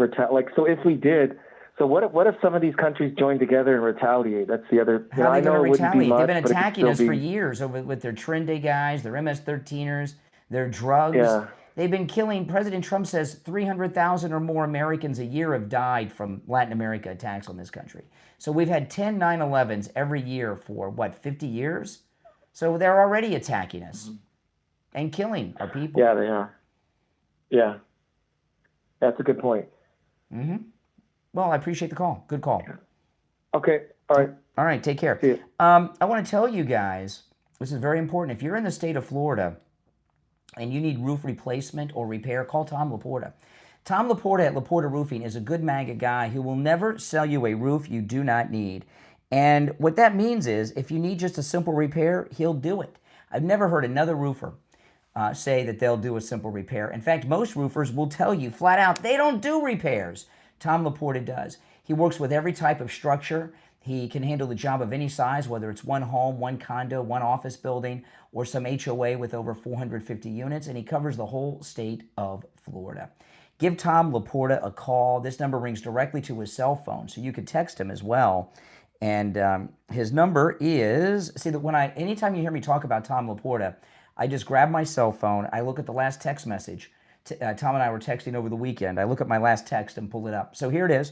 so if we did, so what if some of these countries join together and retaliate? That's the other. How are they going to retaliate? They've been attacking us for years with their Trinde guys, their MS-13ers, their drugs. Yeah. They've been killing. President Trump says 300,000 or more Americans a year have died from Latin America attacks on this country. So we've had 10 9/11s every year for 50 years? So they're already attacking us. and killing our people. Yeah, they are. Yeah. That's a good point. Mm-hmm. Well, I appreciate the call. Good call. Okay. All right. All right. Take care. See you. I want to tell you guys, this is very important. If you're in the state of Florida and you need roof replacement or repair, call Tom Laporta. Tom Laporta at Laporta Roofing is a good MAGA guy who will never sell you a roof you do not need. And what that means is if you need just a simple repair, he'll do it. I've never heard another roofer say that they'll do a simple repair. In fact, most roofers will tell you flat out they don't do repairs. Tom Laporta does. He works with every type of structure. He can handle the job of any size, whether it's one home, one condo, one office building, or some HOA with over 450 units, and he covers the whole state of Florida. Give Tom Laporta a call. This number rings directly to his cell phone, so you could text him as well. And his number is, see, that anytime you hear me talk about Tom Laporta, I just grab my cell phone, I look at the last text message. Tom and I were texting over the weekend. I look at my last text and pull it up. So here it is,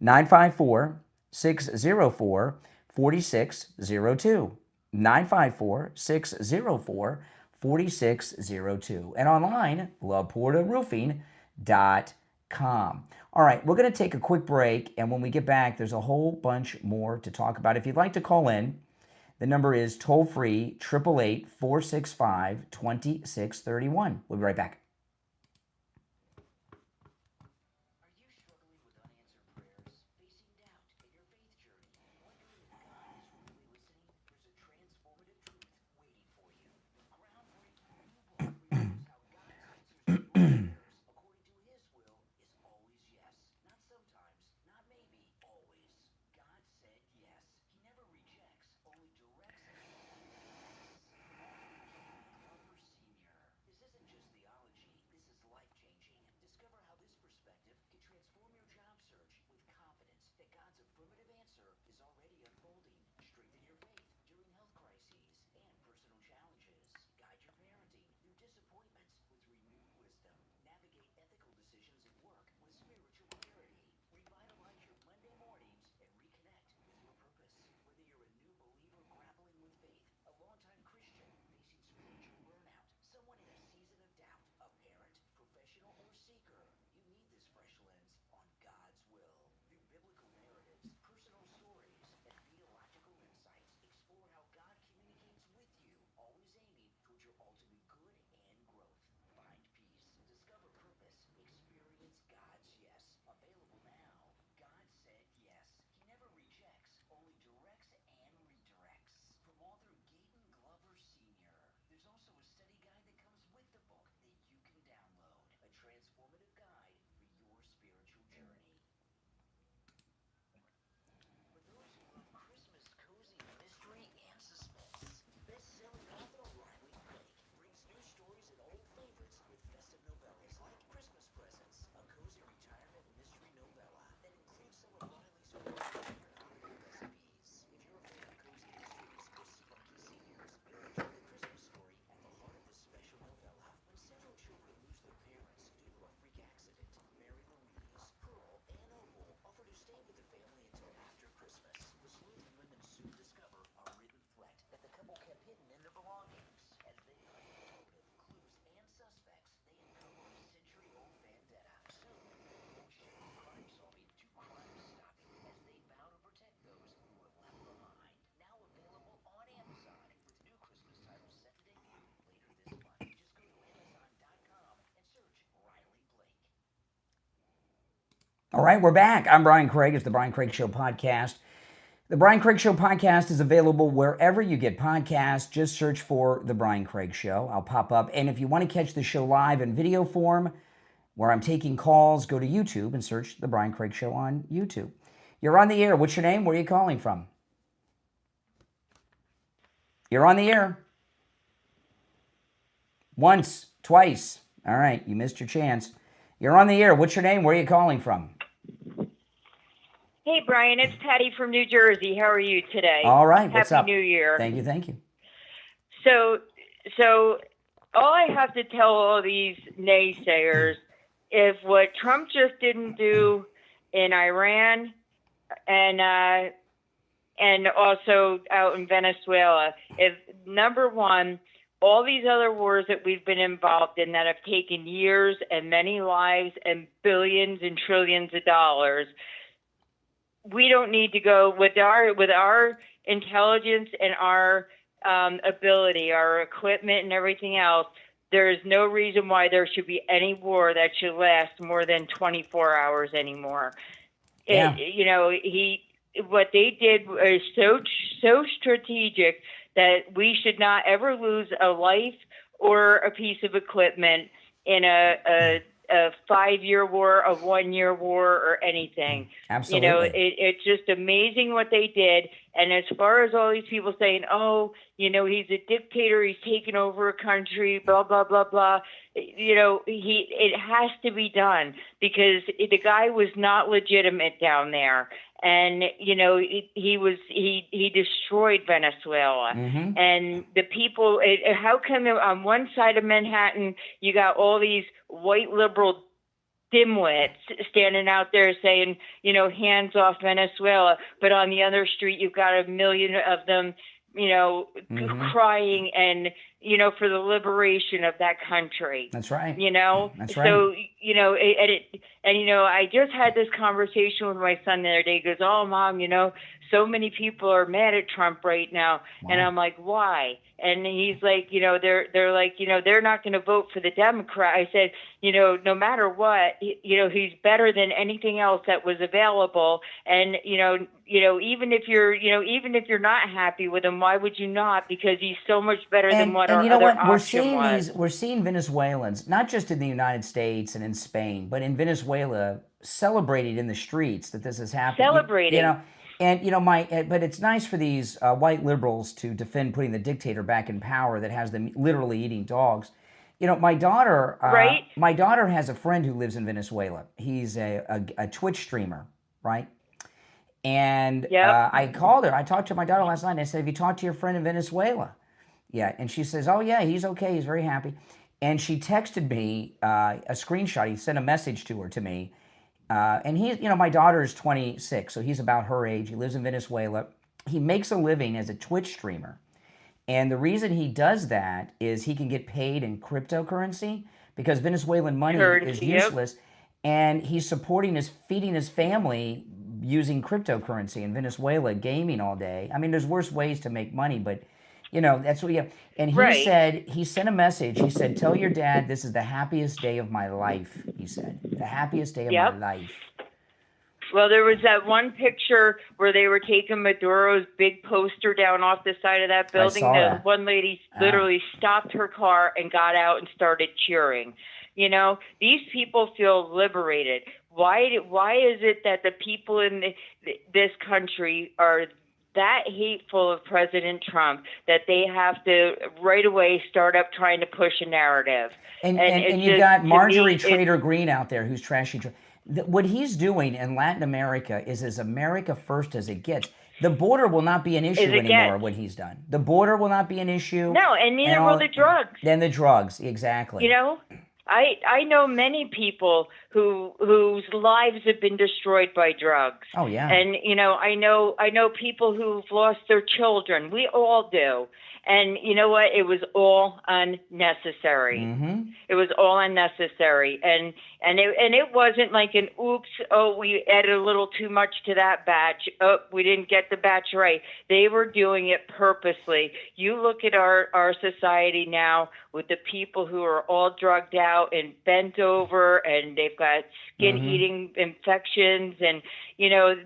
954-604-4602. 954-604-4602. And online, LaportaRoofing.com. All right, we're going to take a quick break, and when we get back, there's a whole bunch more to talk about. If you'd like to call in, the number is toll-free, 888-465-2631. We'll be right back. All right, we're back. I'm Brian Craig. It's the Brian Craig Show podcast. The Brian Craig Show podcast is available wherever you get podcasts. Just search for The Brian Craig Show. I'll pop up. And if you want to catch the show live in video form, where I'm taking calls, go to YouTube and search The Brian Craig Show on YouTube. You're on the air. What's your name? Where are you calling from? You're on the air. Once, twice. All right, you missed your chance. You're on the air. What's your name? Where are you calling from? Hey, Brian, it's Patty from New Jersey. How are you today? All right, what's up? Happy New Year. Thank you, thank you. So all I have to tell all these naysayers, if what Trump just didn't do in Iran and also out in Venezuela, if number one, all these other wars that we've been involved in that have taken years and many lives and billions and trillions of dollars. We don't need to go with our intelligence and our ability, our equipment and everything else. There is no reason why there should be any war that should last more than 24 hours anymore. Yeah. What they did was so strategic that we should not ever lose a life or a piece of equipment in a 5-year war, a 1-year war, or anything. Absolutely. It's just amazing what they did. And as far as all these people saying, oh, he's a dictator, he's taken over a country, blah, blah, blah, blah. It has to be done because the guy was not legitimate down there. And, he destroyed Venezuela. Mm-hmm. And the people, how come on one side of Manhattan, you got all these white liberal dimwits standing out there saying, hands off Venezuela. But on the other street, you've got 1 million of them, Mm-hmm. crying and, for the liberation of that country. That's right. That's right. So, I just had this conversation with my son the other day. He goes, oh, Mom, so many people are mad at Trump right now. Wow. And I'm like, why? And he's like, they're like, they're not going to vote for the Democrat. I said, no matter what, he's better than anything else that was available. And, even if you're not happy with him, why would you not? Because he's so much better than what our other option was. We're seeing Venezuelans, not just in the United States and in Spain, but in Venezuela, celebrating in the streets that this has happened. Celebrating. But it's nice for these white liberals to defend putting the dictator back in power that has them literally eating dogs. My daughter, right? My daughter has a friend who lives in Venezuela. He's a Twitch streamer, right? And yep. I called her. I talked to my daughter last night. And I said, have you talked to your friend in Venezuela? Yeah. And she says, oh, yeah, he's okay. He's very happy. And she texted me a screenshot. He sent a message to me. And he's, my daughter is 26, so he's about her age. He lives in Venezuela. He makes a living as a Twitch streamer. And the reason he does that is he can get paid in cryptocurrency because Venezuelan money is useless. Yep. And he's feeding his family using cryptocurrency in Venezuela, gaming all day. I mean, there's worse ways to make money, but that's what and he said, he sent a message. He said, tell your dad this is the happiest day of my life. He said, the happiest day of my life. Well, there was that one picture where they were taking Maduro's big poster down off the side of that building. The one lady literally stopped her car and got out and started cheering. These people feel liberated. Why is it that the people in this country are that hateful of President Trump that they have to right away start up trying to push a narrative? And you've got Marjorie Trader Green out there who's trashing. What he's doing in Latin America is as America first as it gets. The border will not be an issue anymore when he's done. The border will not be an issue. No, and neither will the drugs. Then the drugs, exactly. I know many people whose lives have been destroyed by drugs. Oh yeah. And I know people who've lost their children. We all do. And you know what? It was all unnecessary. Mm-hmm. It was all unnecessary. And it wasn't like an oops, oh, we added a little too much to that batch. Oh, we didn't get the batch right. They were doing it purposely. You look at our society now with the people who are all drugged out and bent over and they've got skin-eating infections. And,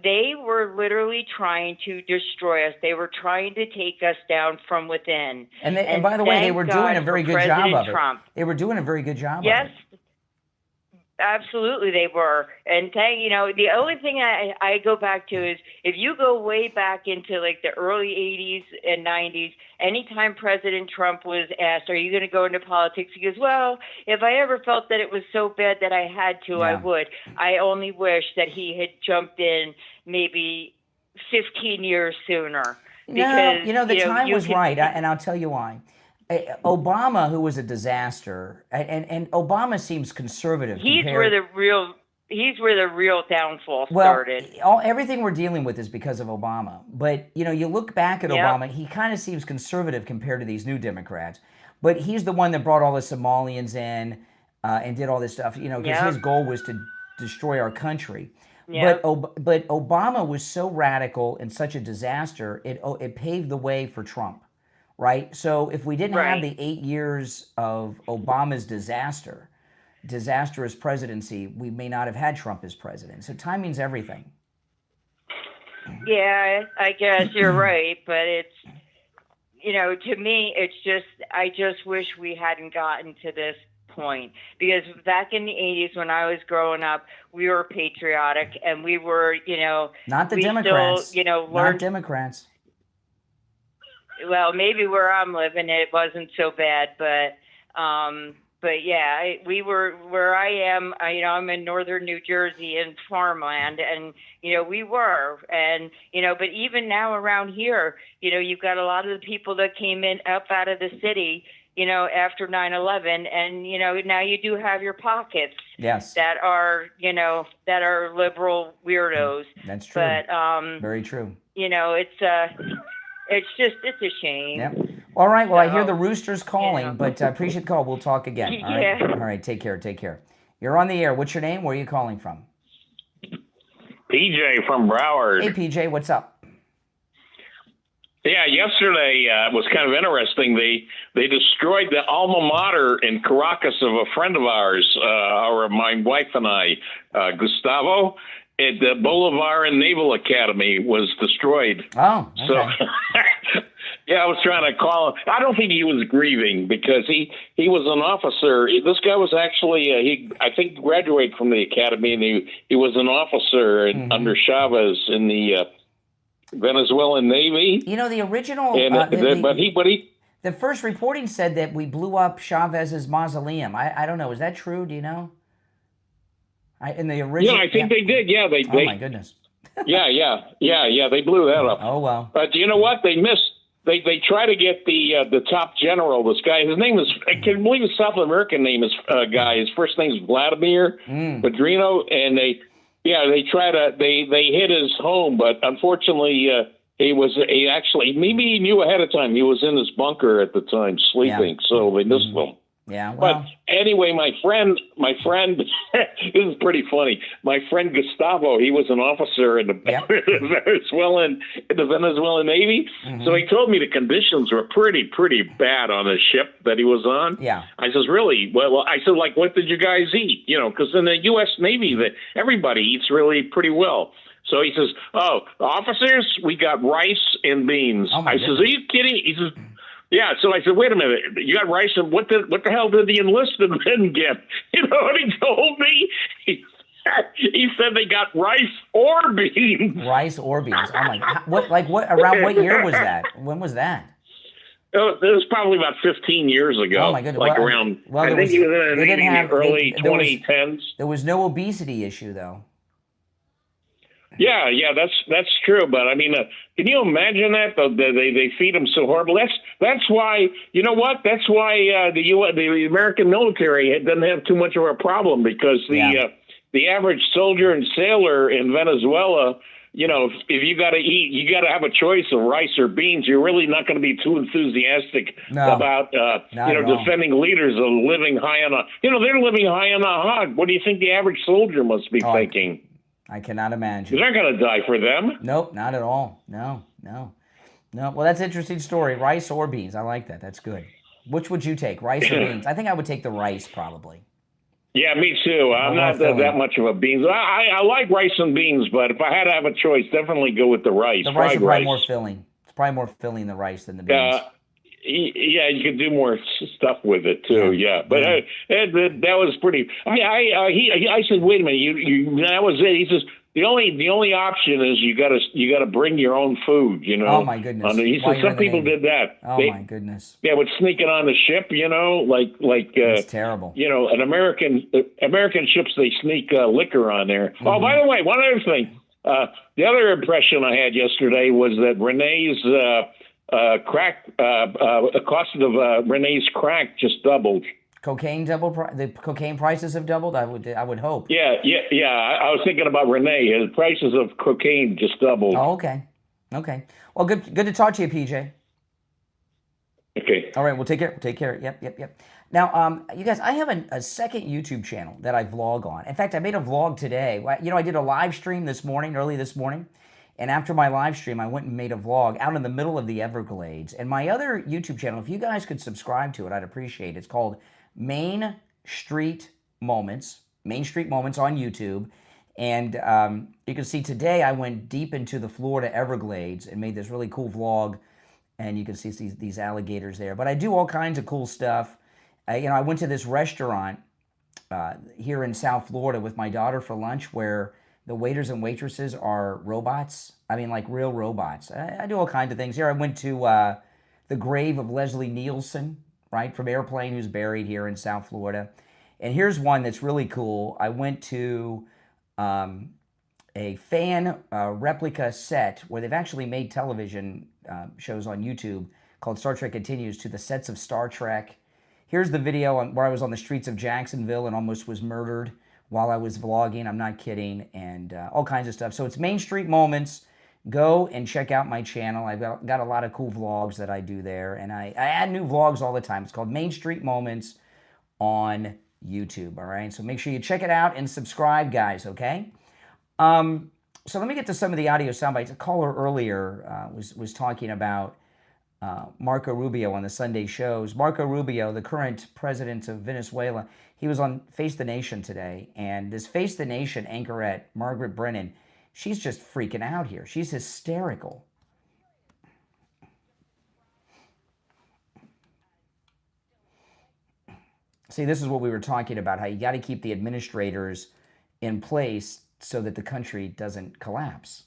they were literally trying to destroy us. They were trying to take us down from within. And by the way, they were doing a very good job of it. They were doing a very good job of it. Yes. Absolutely, they were. And the only thing I go back to is if you go way back into like the early 80s and 90s, anytime President Trump was asked, are you going to go into politics? He goes, well, if I ever felt that it was so bad that I had to, I would. I only wish that he had jumped in maybe 15 years sooner. Because, the time was right, and I'll tell you why. Obama, who was a disaster, and Obama seems conservative. He's where the real downfall started. Everything we're dealing with is because of Obama. But you look back at Obama, he kind of seems conservative compared to these new Democrats. But he's the one that brought all the Somalians in and did all this stuff, because his goal was to destroy our country. But Obama was so radical and such a disaster, it paved the way for Trump, right? So if we didn't have the 8 years of Obama's disastrous presidency, we may not have had Trump as president. So timing's everything. Yeah, I guess you're right, but it's, to me, it's just, I just wish we hadn't gotten to this point, because back in the 80s when I was growing up, we were patriotic and we were, not the Democrats, still, not Democrats. Well, maybe where I'm living, it wasn't so bad, but yeah, we were where I am. I'm in northern New Jersey in farmland, and we were, and but even now around here, you've got a lot of the people that came in up out of the city, after 9/11, and now you do have your pockets, that are liberal weirdos. That's true. But very true. It's a shame. Yep. All right. Well, I hear the roosters calling, but I appreciate the call. We'll talk again. All right. All right. Take care. Take care. You're on the air. What's your name? Where are you calling from? PJ from Broward. Hey, PJ. What's up? Yeah, yesterday was kind of interesting. They destroyed the alma mater in Caracas of a friend of ours, my wife and I, Gustavo. The Bolivar and Naval Academy was destroyed. Oh, okay. So, yeah, I was trying to call him. I don't think he was grieving because he was an officer. This guy was actually, I think, graduated from the academy, and he was an officer under Chavez in the Venezuelan Navy. The original... the first reporting said that we blew up Chavez's mausoleum. I don't know. Is that true? Do you know? In the original... Yeah, I think they did. Yeah, they oh, my goodness. Yeah. They blew that up. Oh, well. But you know what? They missed... They try to get the top general, this guy. His name is... I can't believe his South American name is guy. His first name is Vladimir Padrino, and they hit his home, but unfortunately he actually, maybe he knew ahead of time. He was in his bunker at the time sleeping, so they missed him. Yeah. Well. But anyway, my friend, this is pretty funny. My friend Gustavo, he was an officer in the Venezuelan Navy. So he told me the conditions were pretty bad on the ship that he was on. Yeah. I says, really? Well, I said, like, what did you guys eat? Because in the U.S. Navy, everybody eats really pretty well. So he says, oh, officers, we got rice and beans. I says, are you kidding? He says, yeah. So I said, wait a minute, you got rice and what the hell did the enlisted men get? You know what he told me? He said they got rice or beans. Rice or beans. Oh my God. Around what year was that? When was that? It was probably about 15 years ago. Oh my goodness. I think he was in the early 2010s. There was no obesity issue though. Yeah, that's true. But I mean, can you imagine that? They feed them so horrible. That's why, you know what? That's why the American military doesn't have too much of a problem, because the average soldier and sailor in Venezuela, if you got to eat, you got to have a choice of rice or beans. You're really not going to be too enthusiastic about defending leaders of living high on a. They're living high on a hog. What do you think the average soldier must be thinking? I cannot imagine. They're not going to die for them. Nope, not at all. No. Well, that's an interesting story. Rice or beans. I like that. That's good. Which would you take, rice or beans? I think I would take the rice probably. Yeah, me too. I'm not that much of a beans. I like rice and beans, but if I had to have a choice, definitely go with the rice. The rice is probably more filling. It's probably more filling the rice than the beans. Yeah, you could do more stuff with it too. Yeah, but that was pretty. I said, wait a minute, that was it. He says the only option is you gotta bring your own food. Oh my goodness. He said some people did that. Oh my goodness. Yeah, would sneak it on the ship. Like it's terrible. An American ships, they sneak liquor on there. Oh, by the way, one other thing. The other impression I had yesterday was that Renee's. The cost of Renee's crack just doubled. Cocaine doubled. The cocaine prices have doubled. I would hope. Yeah. I was thinking about Renee. The prices of cocaine just doubled. Oh, okay. Well, good to talk to you, PJ. Okay. All right, we'll take care. Take care. Yep. Now, you guys, I have a second YouTube channel that I vlog on. In fact, I made a vlog today. You know, I did a live stream this morning, early this morning. And after my live stream, I went and made a vlog out in the middle of the Everglades. And my other YouTube channel, if you guys could subscribe to it, I'd appreciate it. It's called Main Street Moments. Main Street Moments on YouTube. And you can see today I went deep into the Florida Everglades and made this really cool vlog. And you can see these alligators there. But I do all kinds of cool stuff. You know, I went to this restaurant here in South Florida with my daughter for lunch where the waiters and waitresses are robots. I mean, like real robots. I do all kinds of things here. I went to the grave of Leslie Nielsen, right, from Airplane, who's buried here in South Florida. And here's one that's really cool. I went to a fan replica set where they've actually made television shows on YouTube called Star Trek Continues to the sets of Star Trek. Here's the video where I was on the streets of Jacksonville and almost was murdered while I was vlogging. I'm not kidding. And all kinds of stuff. So it's Main Street Moments. Go and check out my channel. I've got a lot of cool vlogs that I do there. And I add new vlogs all the time. It's called Main Street Moments on YouTube. All right. So make sure you check it out and subscribe, guys. Okay. So let me get to some of the audio sound bites. A caller earlier was talking about Marco Rubio on the Sunday shows. Marco Rubio, the current president of Venezuela, he was on Face the Nation today, and this Face the Nation anchorette, Margaret Brennan, she's just freaking out here. She's hysterical. See, this is what we were talking about, how you got to keep the administrators in place so that the country doesn't collapse.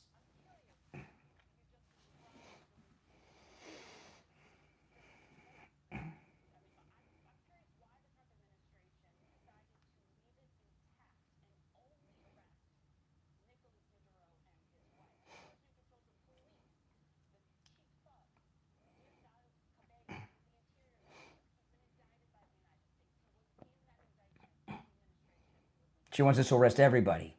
She wants us to arrest everybody.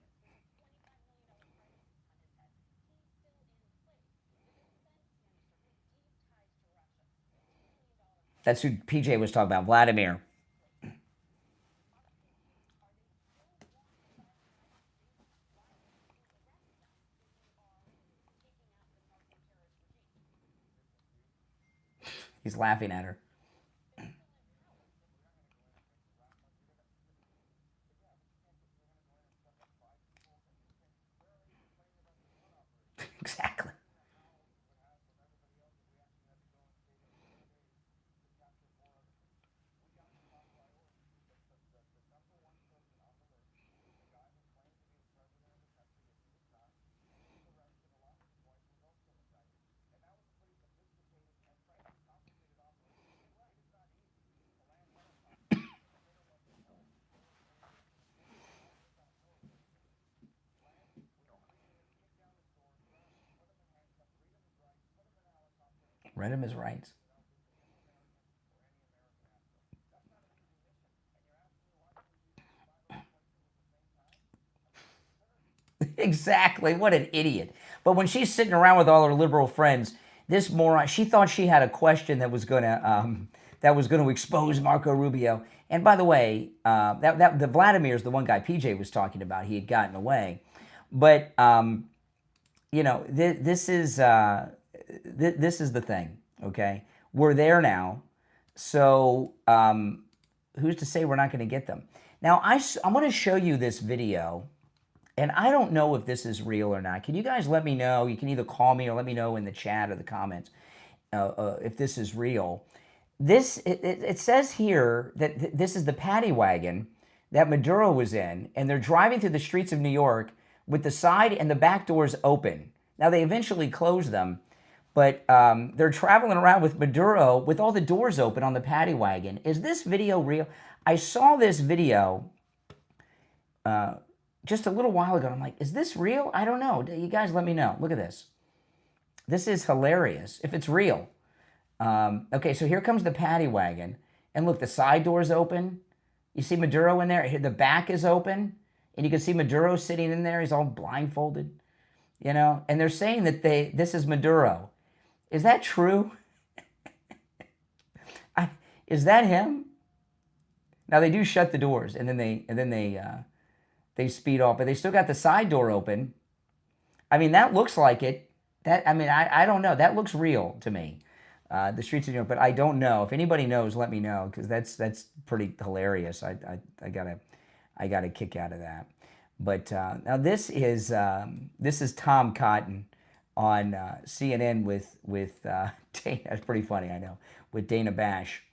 That's who PJ was talking about, Vladimir. He's laughing at her. Exactly. Read him his rights. Exactly. What an idiot. But when she's sitting around with all her liberal friends, this moron, she thought she had a question that was going to expose Marco Rubio. And by the way, the Vladimir's the one guy PJ was talking about. He had gotten away. But you know, this is the thing, okay? We're there now, so who's to say we're not going to get them? Now, I'm going to show you this video, and I don't know if this is real or not. Can you guys let me know? You can either call me or let me know in the chat or the comments if this is real. It says here that this is the paddy wagon that Maduro was in, and they're driving through the streets of New York with the side and the back doors open. Now, they eventually closed them, but they're traveling around with Maduro with all the doors open on the paddy wagon. Is this video real? I saw this video just a little while ago. I'm like, is this real? I don't know. You guys let me know. Look at this. This is hilarious if it's real. Okay, so here comes the paddy wagon. And look, the side door's open. You see Maduro in there. The back is open. And you can see Maduro sitting in there. He's all blindfolded. You know, and they're saying that this is Maduro. Is that true? Is that him? Now they do shut the doors, and then they speed off, but they still got the side door open. I mean, that looks like it. I don't know. That looks real to me. The streets of New York, but I don't know. If anybody knows, let me know, because that's pretty hilarious. I got a kick out of that. But now this is Tom Cotton on CNN with Dana. That's pretty funny, I know, with Dana Bash.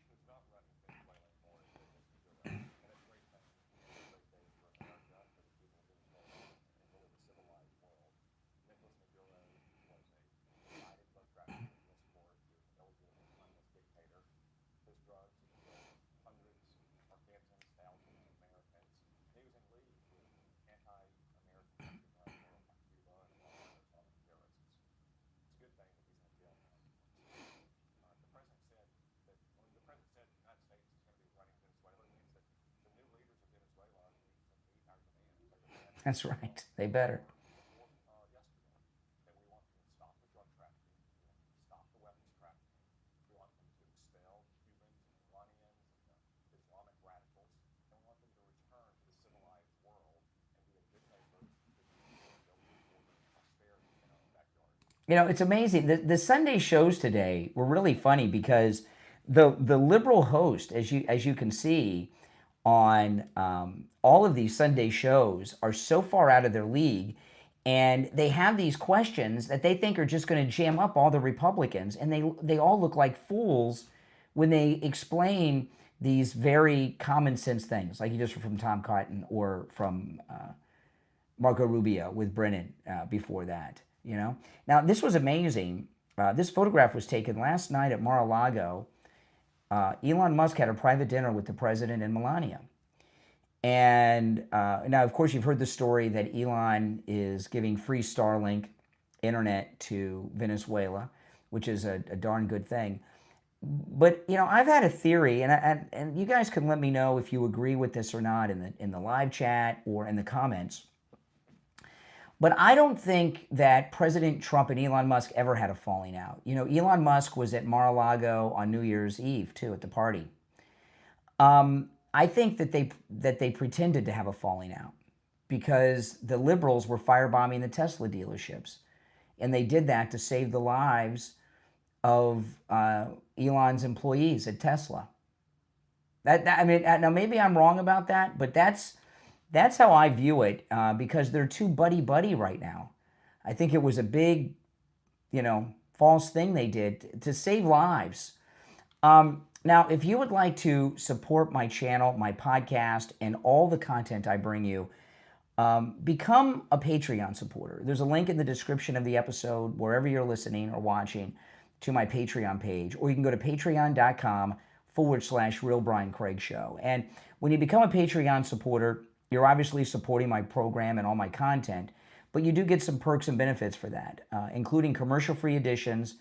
That's right. They better. You know, it's amazing. The Sunday shows today were really funny because the liberal host, as you can see on all of these Sunday shows, are so far out of their league, and they have these questions that they think are just going to jam up all the Republicans, and they all look like fools when they explain these very common sense things, like you just heard from Tom Cotton or from Marco Rubio with Brennan before that. You know, now this was amazing. This photograph was taken last night at Mar-a-Lago. Elon Musk had a private dinner with the president and Melania. And now, of course, you've heard the story that Elon is giving free Starlink internet to Venezuela, which is a darn good thing. But, you know, I've had a theory, and you guys can let me know if you agree with this or not in the live chat or in the comments. But I don't think that President Trump and Elon Musk ever had a falling out. You know, Elon Musk was at Mar-a-Lago on New Year's Eve, too, at the party. I think that they pretended to have a falling out because the liberals were firebombing the Tesla dealerships. And they did that to save the lives of Elon's employees at Tesla. Now maybe I'm wrong about that, but that's how I view it, because they're too buddy-buddy right now. I think it was a big, false thing they did to save lives. Now, if you would like to support my channel, my podcast, and all the content I bring you, become a Patreon supporter. There's a link in the description of the episode, wherever you're listening or watching, to my Patreon page, or you can go to patreon.com/Real Brian Craig Show. And when you become a Patreon supporter, you're obviously supporting my program and all my content, but you do get some perks and benefits for that, including commercial-free editions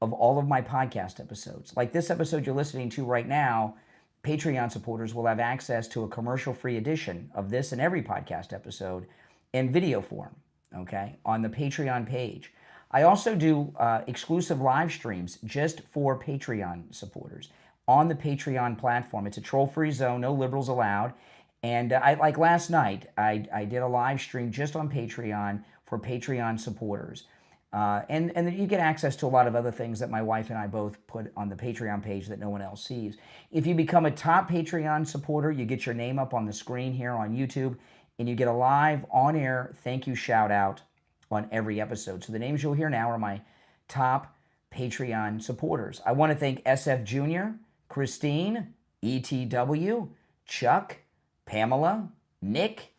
of all of my podcast episodes. Like this episode you're listening to right now, Patreon supporters will have access to a commercial-free edition of this and every podcast episode in video form, okay, on the Patreon page. I also do exclusive live streams just for Patreon supporters on the Patreon platform. It's a troll-free zone, no liberals allowed. And like last night, I did a live stream just on Patreon for Patreon supporters. And you get access to a lot of other things that my wife and I both put on the Patreon page that no one else sees. If you become a top Patreon supporter, you get your name up on the screen here on YouTube, and you get a live on-air thank you shout out on every episode. So the names you'll hear now are my top Patreon supporters. I want to thank SFjr, Christine, ETW, Chuck, Pamela, Nick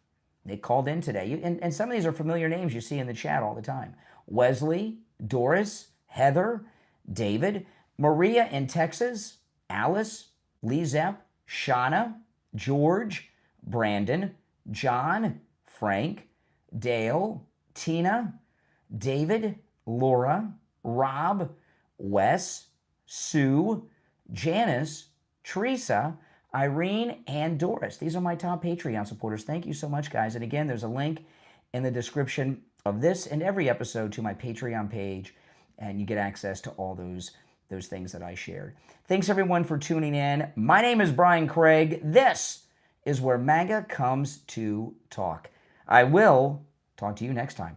called in today. And some of these are familiar names you see in the chat all the time. Wesley, Doris, Heather, David, Maria in Texas, Alice, LeeZep, Shawna, George, Brandon, John, Frank, Dale, Tina, David, Laura, Rob, Wes, Sue, Janice, Teresa, Irene, and Doris. These are my top Patreon supporters. Thank you so much, guys. And again, there's a link in the description of this and every episode to my Patreon page, and you get access to all those those things that I shared. Thanks, everyone, for tuning in. My name is Brian Craig. This is where MAGA comes to talk. I will talk to you next time.